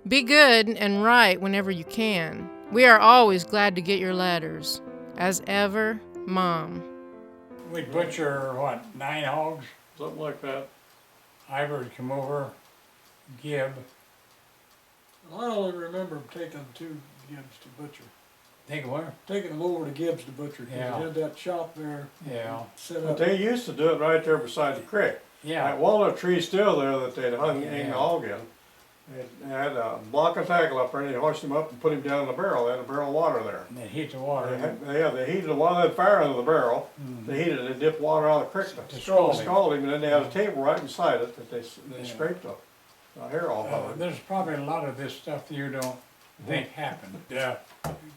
Be good and write whenever you can. We are always glad to get your letters. As ever, Mom. We'd butcher, 9 hogs? Something like that. Ivor would come over, Gib. I only remember taking 2 Gibbs to butcher. Take where? Taking them over to Gibbs to butcher. 'Cause Yeah. they had that shop there. Yeah. Set But up. they used to do it right there beside the creek. Yeah. That walnut tree's still there that they'd hang the hog in. They had a block of tackle up there, and they hoisted him up and put him down in the barrel. They had a barrel of water there. And they heat the water. They heated the water, they had fire under the barrel. They heated it, they dipped water out of the creek to scald him, and then they had a table right beside it that they scraped the hair off of it. There's probably a lot of this stuff that you don't think happened.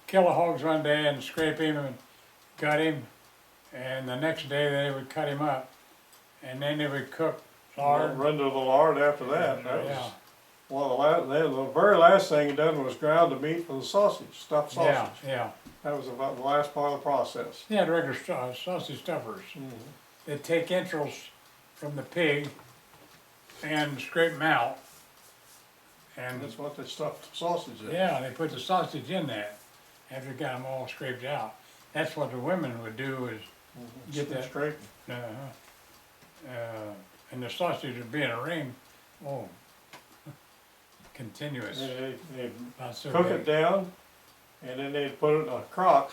Kill the hogs one day and scrape him and gut him, and the next day they would cut him up, and then they would cook lard. Render the lard after that. That was Yeah. the very last thing he done was ground the meat for the sausage, stuffed sausage. Yeah. That was about the last part of the process. They had regular sausage stuffers. They'd take entrails from the pig and scrape them out. And that's what they stuffed the sausage in. Yeah, they put the sausage in that after they got them all scraped out. That's what the women would do is get that scraping. And the sausage would be in a ring. Oh, continuous. They'd About so cook big. it down, and then they'd put it in a crock,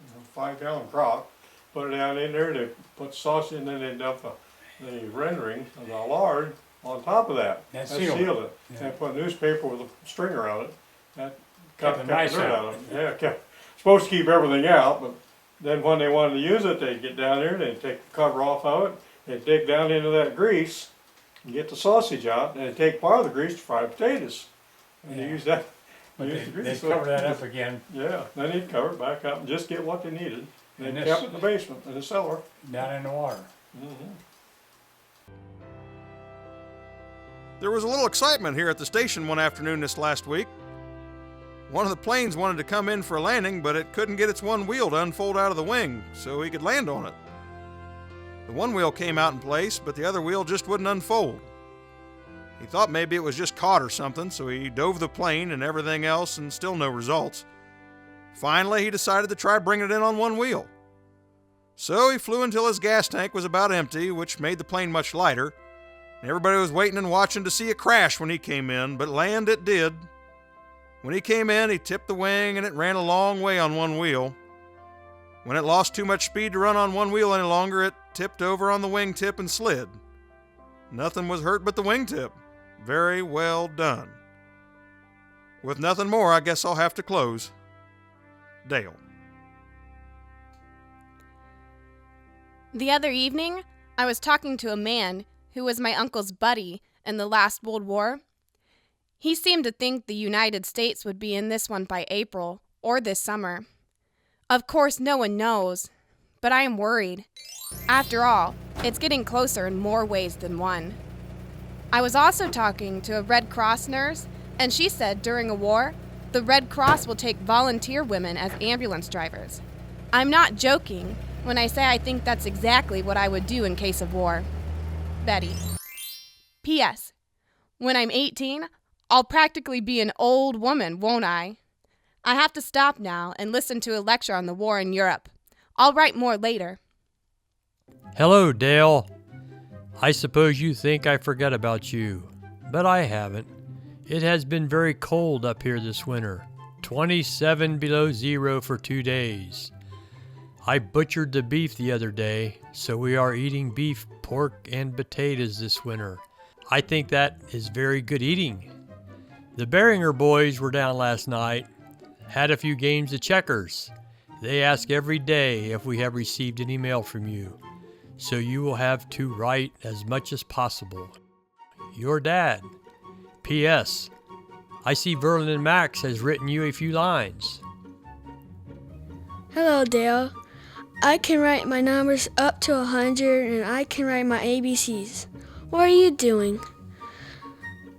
a 5-gallon crock, put it down in there, they'd put sausage, and then they'd dump the rendering of the lard on top of that. That sealed sealed it. Yeah. They put newspaper with a string around it. That Kept kept the mice dirt out. out of it. Yeah, supposed to keep everything out, but then when they wanted to use it, they'd get down there, they'd take the cover off of it, they'd dig down into that grease and get the sausage out, and they'd take part of the grease to fry potatoes. And they use that. But use the grease. they'd cover that up again. Yeah, then they'd cover it back up and just get what they needed. And And they this- kept it in the basement, in the cellar. Down in the water. There was a little excitement here at the station one afternoon this last week. One of the planes wanted to come in for a landing, but it couldn't get its one wheel to unfold out of the wing so he could land on it. The one wheel came out in place, but the other wheel just wouldn't unfold. He thought maybe it was just caught or something, so he dove the plane and everything else, and still no results. Finally, he decided to try bringing it in on one wheel. So he flew until his gas tank was about empty, which made the plane much lighter. Everybody was waiting and watching to see it crash when he came in, but land it did. When he came in, he tipped the wing and it ran a long way on one wheel. When it lost too much speed to run on one wheel any longer, it tipped over on the wingtip and slid. Nothing was hurt but the wingtip. Very well done. With nothing more, I guess I'll have to close. Dale. The other evening, I was talking to a man who was my uncle's buddy in the last World War. He seemed to think the United States would be in this one by April or this summer. Of course, no one knows, but I am worried. After all, it's getting closer in more ways than one. I was also talking to a Red Cross nurse, and she said during a war, the Red Cross will take volunteer women as ambulance drivers. I'm not joking when I say I think that's exactly what I would do in case of war. Betty. P.S. When I'm 18, I'll practically be an old woman, won't I? I have to stop now and listen to a lecture on the war in Europe. I'll write more later. Hello, Dale. I suppose you think I forgot about you, but I haven't. It has been very cold up here this winter, 27 below zero for 2 days. I butchered the beef the other day, so we are eating beef, pork, and potatoes this winter. I think that is very good eating. The Beringer boys were down last night, had a few games of checkers. They ask every day if we have received any mail from you, so you will have to write as much as possible. Your dad. P.S. I see Verlin and Max has written you a few lines. Hello, Dale. I can write my numbers up to 100 and I can write my ABCs. What are you doing?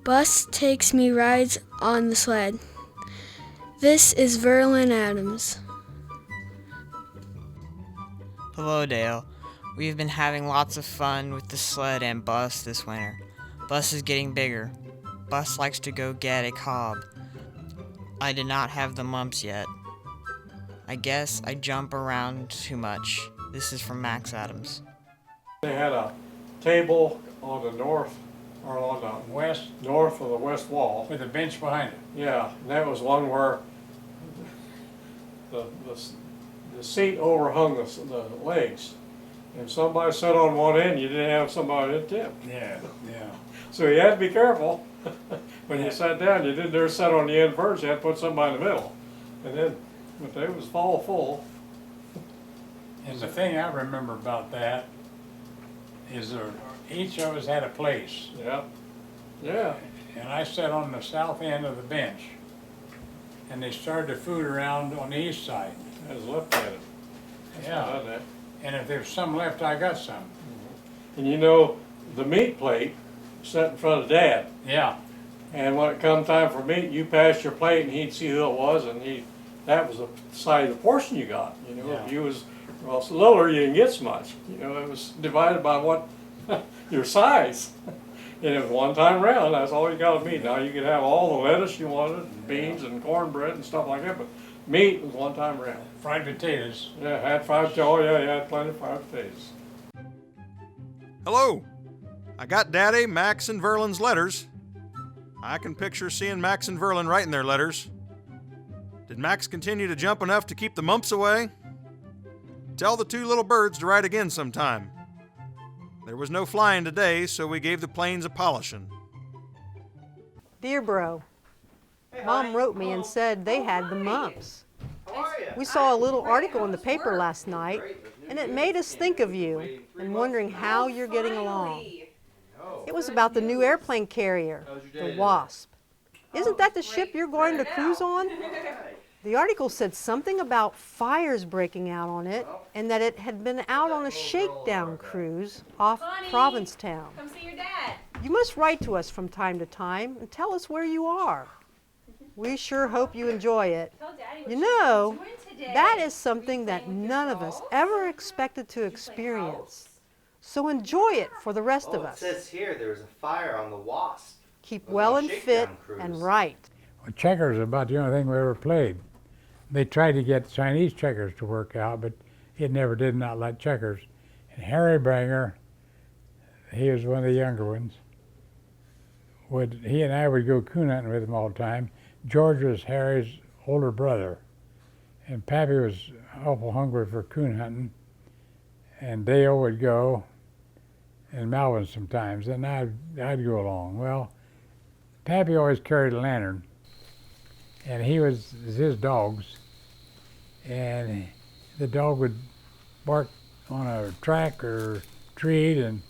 Bus takes me rides on the sled. This is Verlin Adams. Hello, Dale. We've been having lots of fun with the sled and Bus this winter. Bus is getting bigger. Bus likes to go get a cob. I did not have the mumps yet. I guess I jump around too much. This is from Max Adams. They had a table on the north, or on the West, north of the west wall. with a bench behind it. Yeah, and that was one where the seat overhung the legs. And somebody sat on one end, you didn't have somebody at the tip. Yeah, yeah. So you had to be careful. When you sat down, you didn't dare sit on the end first, you had to put somebody in the middle. And then, if they was full. And the thing I remember about that is each of us had a place. Yeah. Yeah. And I sat on the south end of the bench. And they started the food around on the east side. I was left at it. Yeah. And if there's some left, I got some. And you know, the meat plate sat in front of Dad. Yeah. And when it come time for meat, you passed your plate and he'd see who it was, and that was the size of the portion you got. You know, Yeah. if you was littler, you didn't get so much. You know, it was divided by what your size. And it was one time round, that's all you got to eat. Now you could have all the lettuce you wanted, and beans and cornbread and stuff like that, but meat was one time round. Fried potatoes. Yeah, had fried, oh yeah, you had plenty of fried potatoes. Hello. I got Daddy, Max, and Verlin's letters. I can picture seeing Max and Verlin writing their letters. Did Max continue to jump enough to keep the mumps away? Tell the two little birds to write again sometime. There was no flying today, so we gave the planes a polishing. Dear Bro, Mom wrote me and said they had the mumps. We saw a little article in the paper last night, and it made us think of you and wondering how you're getting along. It was about the new airplane carrier, the Wasp. Isn't that the ship you're going to cruise on? The article said something about fires breaking out on it and that it had been out on a shakedown cruise off Provincetown. Come see your dad. You must write to us from time to time and tell us where you are. We sure hope you enjoy it. You know, that is something that none of us ever expected to experience. So enjoy it for the rest of us. It says here there was a fire on the Wasp. Keep well and fit and write. Well, checkers is about the only thing we ever played. They tried to get Chinese checkers to work out, but it never did, not like checkers. And Harry Branger, he was one of the younger ones, he and I would go coon hunting with him all the time. George was Harry's older brother, and Pappy was awful hungry for coon hunting, and Dale would go, and Melvin sometimes, and I'd go along. Well, Pappy always carried a lantern, and he was his dogs, and the dog would bark on a track or tree, and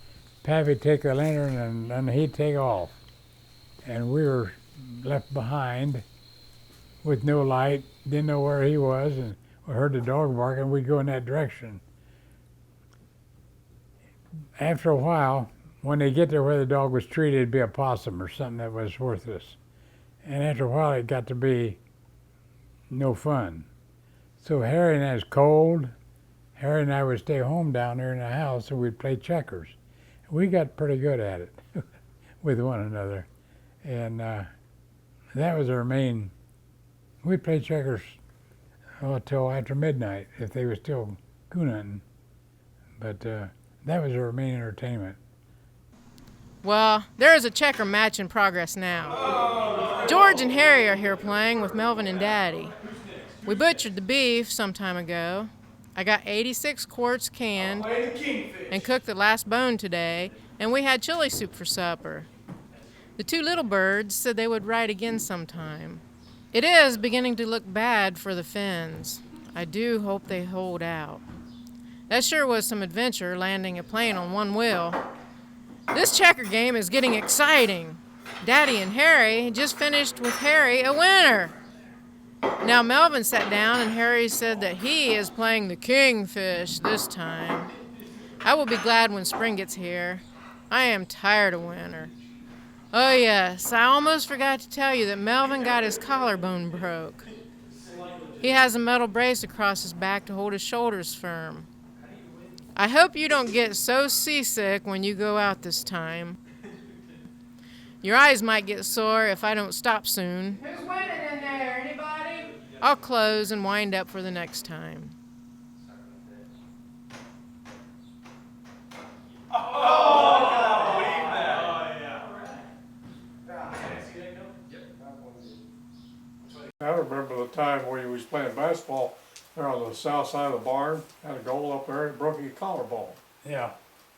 Pappy'd take the lantern and then he'd take off. And we were left behind with no light, didn't know where he was, and we heard the dog barking, we'd go in that direction. After a while, when they get there where the dog was treated, it'd be a possum or something that was worthless. And after a while, it got to be no fun. So Harry and I was cold. Harry and I would stay home down there in the house and we'd play checkers. We got pretty good at it with one another. And that was our main, we'd play checkers till after midnight if they were still coon hunting. But that was our main entertainment. Well, there is a checker match in progress now. George and Harry are here playing with Melvin and Daddy. We butchered the beef some time ago. I got 86 quarts canned and cooked the last bone today, and we had chili soup for supper. The two little birds said they would write again sometime. It is beginning to look bad for the Finns. I do hope they hold out. That sure was some adventure, landing a plane on one wheel. This checker game is getting exciting. Daddy and Harry just finished with Harry a winner. Now Melvin sat down and Harry said that he is playing the kingfish this time. I will be glad when spring gets here. I am tired of winter. Oh yes, I almost forgot to tell you that Melvin got his collarbone broke. He has a metal brace across his back to hold his shoulders firm. I hope you don't get so seasick when you go out this time. Your eyes might get sore if I don't stop soon. Who's winning in there, anybody? I'll close and wind up for the next time. I remember the time where he was playing basketball there on the south side of the barn, had a goal up there, and broke his collarbone. Yeah,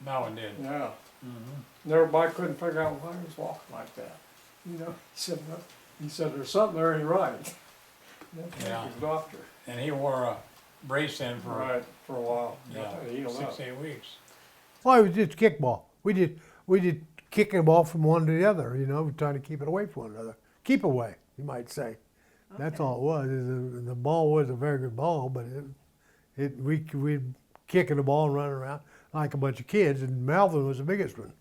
Melvin did. Yeah. Mm-hmm. Everybody couldn't figure out why he was walking like that. You know, he said there's something there ain't right. Yeah. His doctor. And he wore a brace in for for a while. Yeah, You know 6-8 weeks. Well, it was just kickball. We did kicking the ball from one to the other. You know, trying to keep it away from one another. Keep away, you might say. That's all it was. The ball was a very good ball, but we'd kicking the ball and running around like a bunch of kids, and Melvin was the biggest one.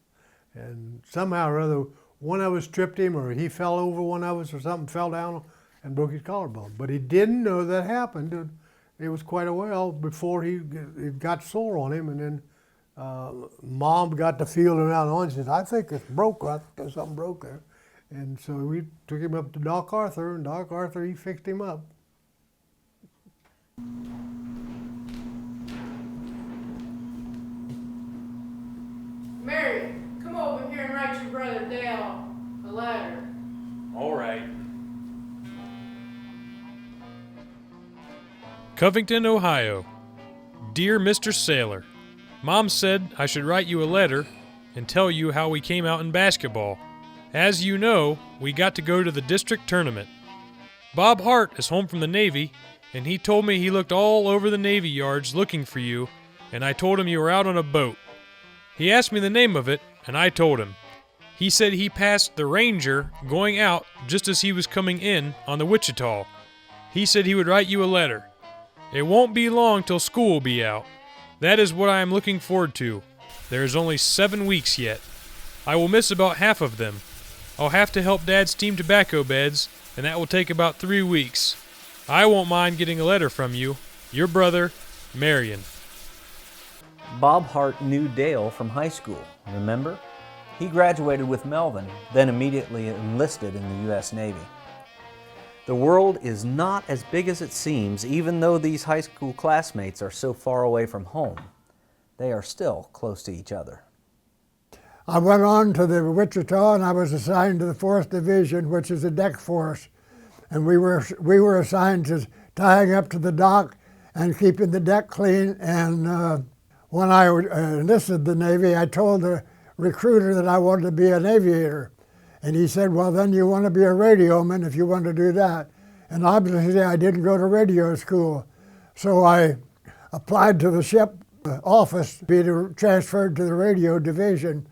And somehow or other, one of us tripped him, or he fell over one of us, or something fell down and broke his collarbone. But he didn't know that happened. It was quite a while before it got sore on him, and then Mom got to feeling around on it and said, I think it's broke. I think there's something broke there. And so we took him up to Doc Arthur, and Doc Arthur, he fixed him up. Mary, come over here and write your brother Dale a letter. All right. Covington, Ohio. Dear Mr. Sailor, Mom said I should write you a letter and tell you how we came out in basketball. As you know, we got to go to the district tournament. Bob Hart is home from the Navy, and he told me he looked all over the Navy yards looking for you, and I told him you were out on a boat. He asked me the name of it, and I told him. He said he passed the Ranger going out just as he was coming in on the Wichita. He said he would write you a letter. It won't be long till school will be out. That is what I am looking forward to. There is only 7 weeks yet. I will miss about half of them. I'll have to help Dad steam tobacco beds, and that will take about 3 weeks. I won't mind getting a letter from you. Your brother, Marion. Bob Hart knew Dale from high school, remember? He graduated with Melvin, then immediately enlisted in the U.S. Navy. The world is not as big as it seems, even though these high school classmates are so far away from home. They are still close to each other. I went on to the Wichita, and I was assigned to the 4th Division, which is the deck force. And we were assigned to tying up to the dock and keeping the deck clean. And when I enlisted the Navy, I told the recruiter that I wanted to be an aviator. And he said, well, then you want to be a radioman if you want to do that. And obviously I didn't go to radio school. So I applied to the ship office to be transferred to the radio division.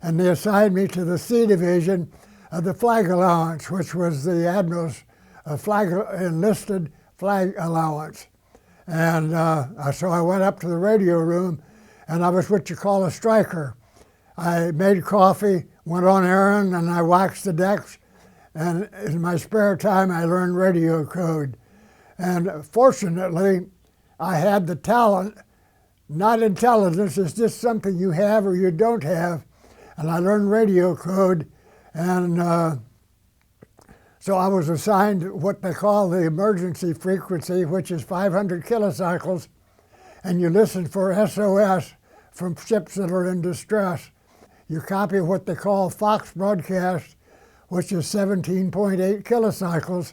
And they assigned me to the C Division of the Flag Allowance, which was the Admiral's enlisted flag allowance. And so I went up to the radio room, and I was what you call a striker. I made coffee, went on errand, and I waxed the decks. And in my spare time, I learned radio code. And fortunately, I had the talent, not intelligence, it's just something you have or you don't have. And I learned radio code, and so I was assigned what they call the emergency frequency, which is 500 kilocycles, and you listen for SOS from ships that are in distress. You copy what they call Fox broadcast, which is 17.8 kilocycles,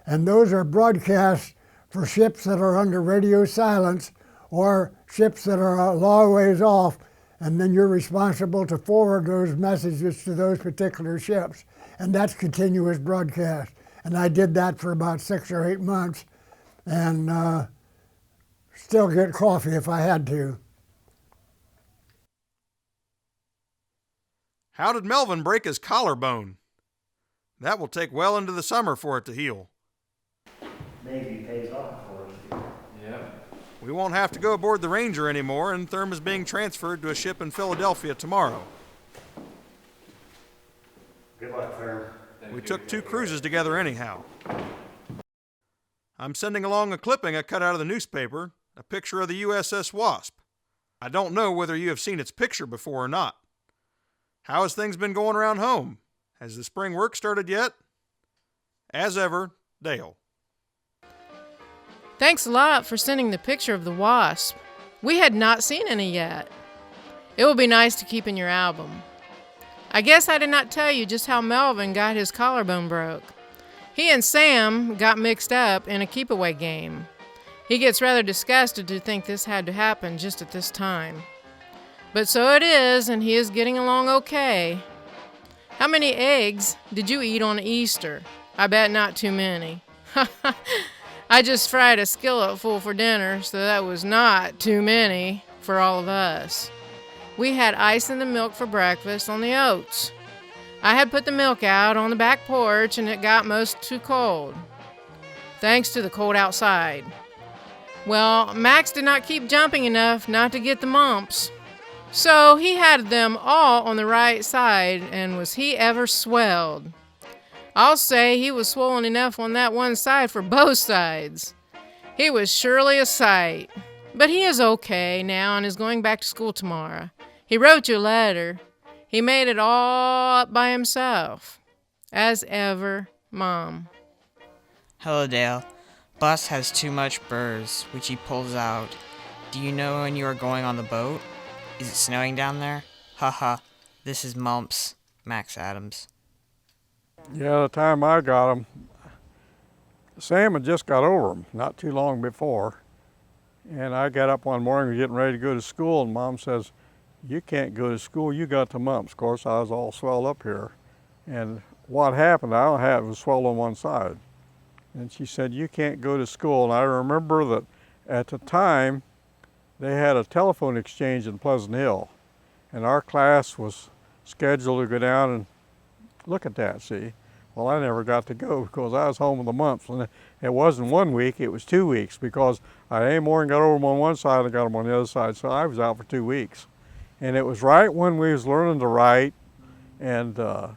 and those are broadcasts for ships that are under radio silence or ships that are a long ways off, and then you're responsible to forward those messages to those particular ships. And that's continuous broadcast. And I did that for about 6 or 8 months, and still get coffee if I had to. How did Melvin break his collarbone? That will take well into the summer for it to heal. Navy pays off for us. Yeah. We won't have to go aboard the Ranger anymore, and Therm is being transferred to a ship in Philadelphia tomorrow. Good luck, Therm. We took 2 cruises together anyhow. I'm sending along a clipping I cut out of the newspaper, a picture of the USS Wasp. I don't know whether you have seen its picture before or not. How has things been going around home? Has the spring work started yet? As ever, Dale. Thanks a lot for sending the picture of the wasp. We had not seen any yet. It will be nice to keep in your album. I guess I did not tell you just how Melvin got his collarbone broke. He and Sam got mixed up in a keep-away game. He gets rather disgusted to think this had to happen just at this time. But so it is, and he is getting along okay. How many eggs did you eat on Easter? I bet not too many. I just fried a skillet full for dinner, so that was not too many for all of us. We had ice in the milk for breakfast on the oats. I had put the milk out on the back porch, and it got most too cold, thanks to the cold outside. Well, Max did not keep jumping enough not to get the mumps. So he had them all on the right side, and was he ever swelled. I'll say he was swollen enough on that one side for both sides. He was surely a sight. But he is okay now and is going back to school tomorrow. He wrote you a letter. He made it all up by himself. As ever, Mom. Hello, Dale. Bus has too much burrs, which he pulls out. Do you know when you are going on the boat? Is it snowing down there? Haha, this is Mumps, Max Adams. Yeah, the time I got him, Sam had just got over him not too long before. And I got up one morning getting ready to go to school, and Mom says, "You can't go to school, you got the mumps." Of course, I was all swelled up here. And what happened, I don't have it was swelled on one side. And she said, "You can't go to school." And I remember that at the time, they had a telephone exchange in Pleasant Hill. And our class was scheduled to go down and look at that, see. Well, I never got to go because I was home with the mumps. And it wasn't 1 week, it was 2 weeks, because I any morning got over them on one side and got them on the other side. So I was out for 2 weeks. And it was right when we was learning to write. And I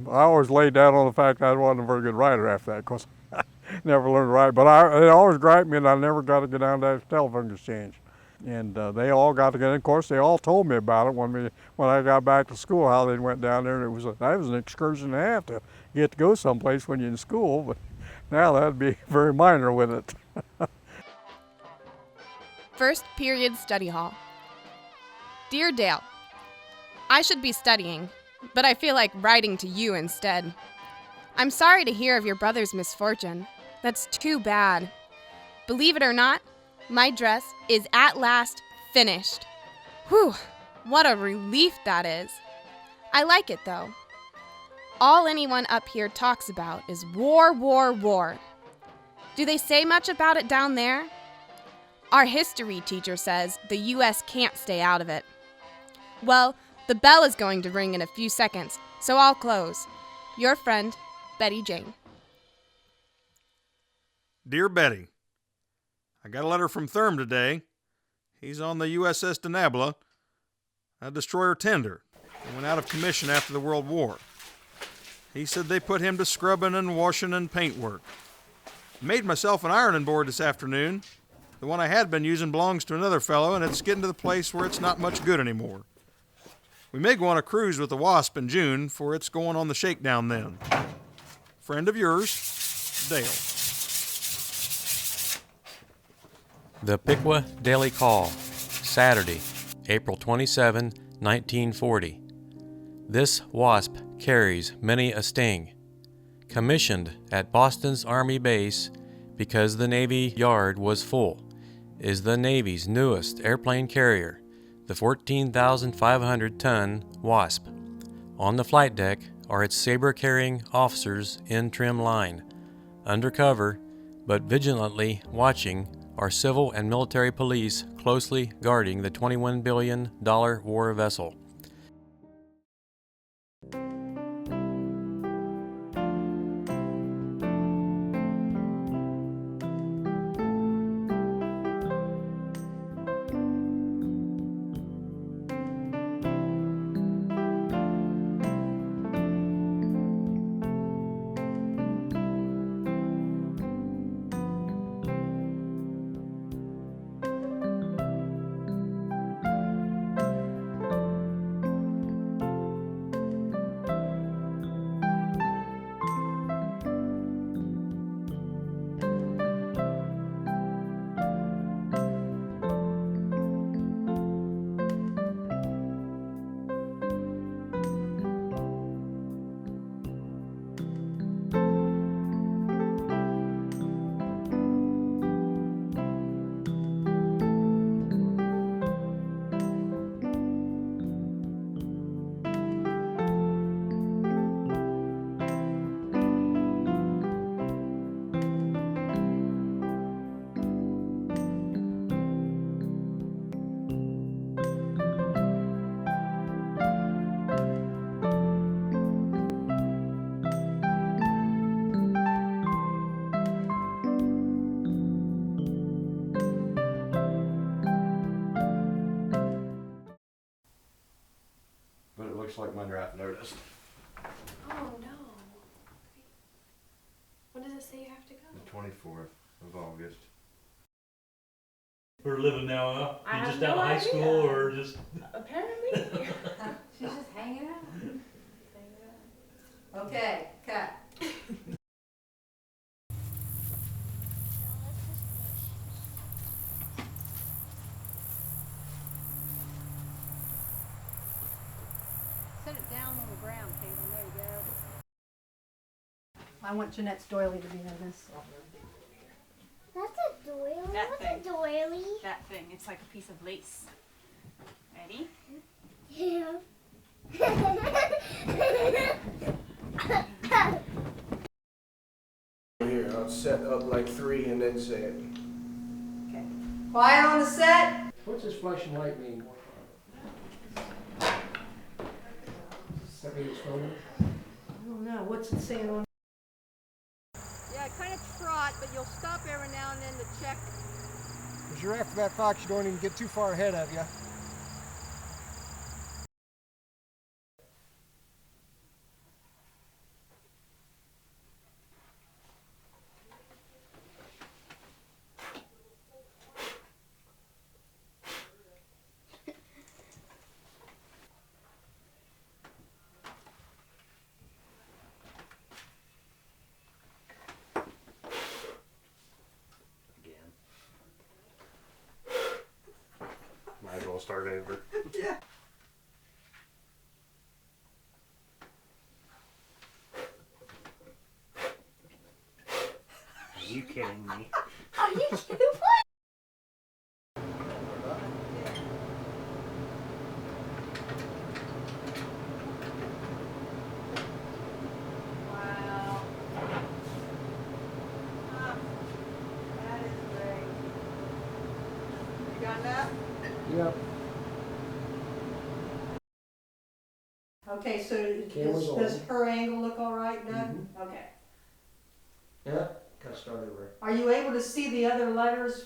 always laid down on the fact I wasn't a very good writer after that, because I never learned to write. But it always griped me, and I never got to go down to that telephone exchange. And they all got together. Of course, they all told me about it when I got back to school, how they went down there. And that was an excursion and a half to get to go someplace when you're in school. But now that'd be very minor with it. First period study hall. Dear Dale, I should be studying, but I feel like writing to you instead. I'm sorry to hear of your brother's misfortune. That's too bad. Believe it or not, my dress is at last finished. Whew, what a relief that is. I like it though. All anyone up here talks about is war, war, war. Do they say much about it down there? Our history teacher says the U.S. can't stay out of it. Well, the bell is going to ring in a few seconds, so I'll close. Your friend, Betty Jane. Dear Betty, I got a letter from Therm today. He's on the USS Denabla, a destroyer tender, and went out of commission after the World War. He said they put him to scrubbing and washing and paint work. Made myself an ironing board this afternoon. The one I had been using belongs to another fellow, and it's getting to the place where it's not much good anymore. We may go on a cruise with the Wasp in June, for it's going on the shakedown then. Friend of yours, Dale. The Piqua Daily Call, Saturday, April 27, 1940. This wasp carries many a sting. Commissioned at Boston's Army base because the Navy Yard was full. is the Navy's newest airplane carrier, the 14,500-ton Wasp. On the flight deck are its saber-carrying officers in trim line. Undercover, but vigilantly watching, are civil and military police closely guarding the $21 billion war vessel. But it looks like my draft notice. Oh no. When does it say you have to go? The 24th of August. We're living now, huh? I You have just no out of high idea. school or just? Apparently. She's just hanging out. Okay, cut. Set it down on the ground, Caitlin. There you go. I want Jeanette's doily to be in this. That's a doily. What's a doily? That thing. It's like a piece of lace. Ready? Yeah. Here, I'll set up like 3 and then say it. Okay. Quiet on the set. What's this flashing light mean? That mean it's filming? I don't know. What's it saying on? Yeah, kind of trot, but you'll stop every now and then to check. Because you're after that fox, you don't even get too far ahead of you. Might as well start over. Yeah. Are you kidding me? Are you kidding? Wow. That is great. You got that? Yep. Okay, so Camera's does on. her angle look all right, Doug? Mhm. Okay. Yeah, gotta start over. Are you able to see the other letters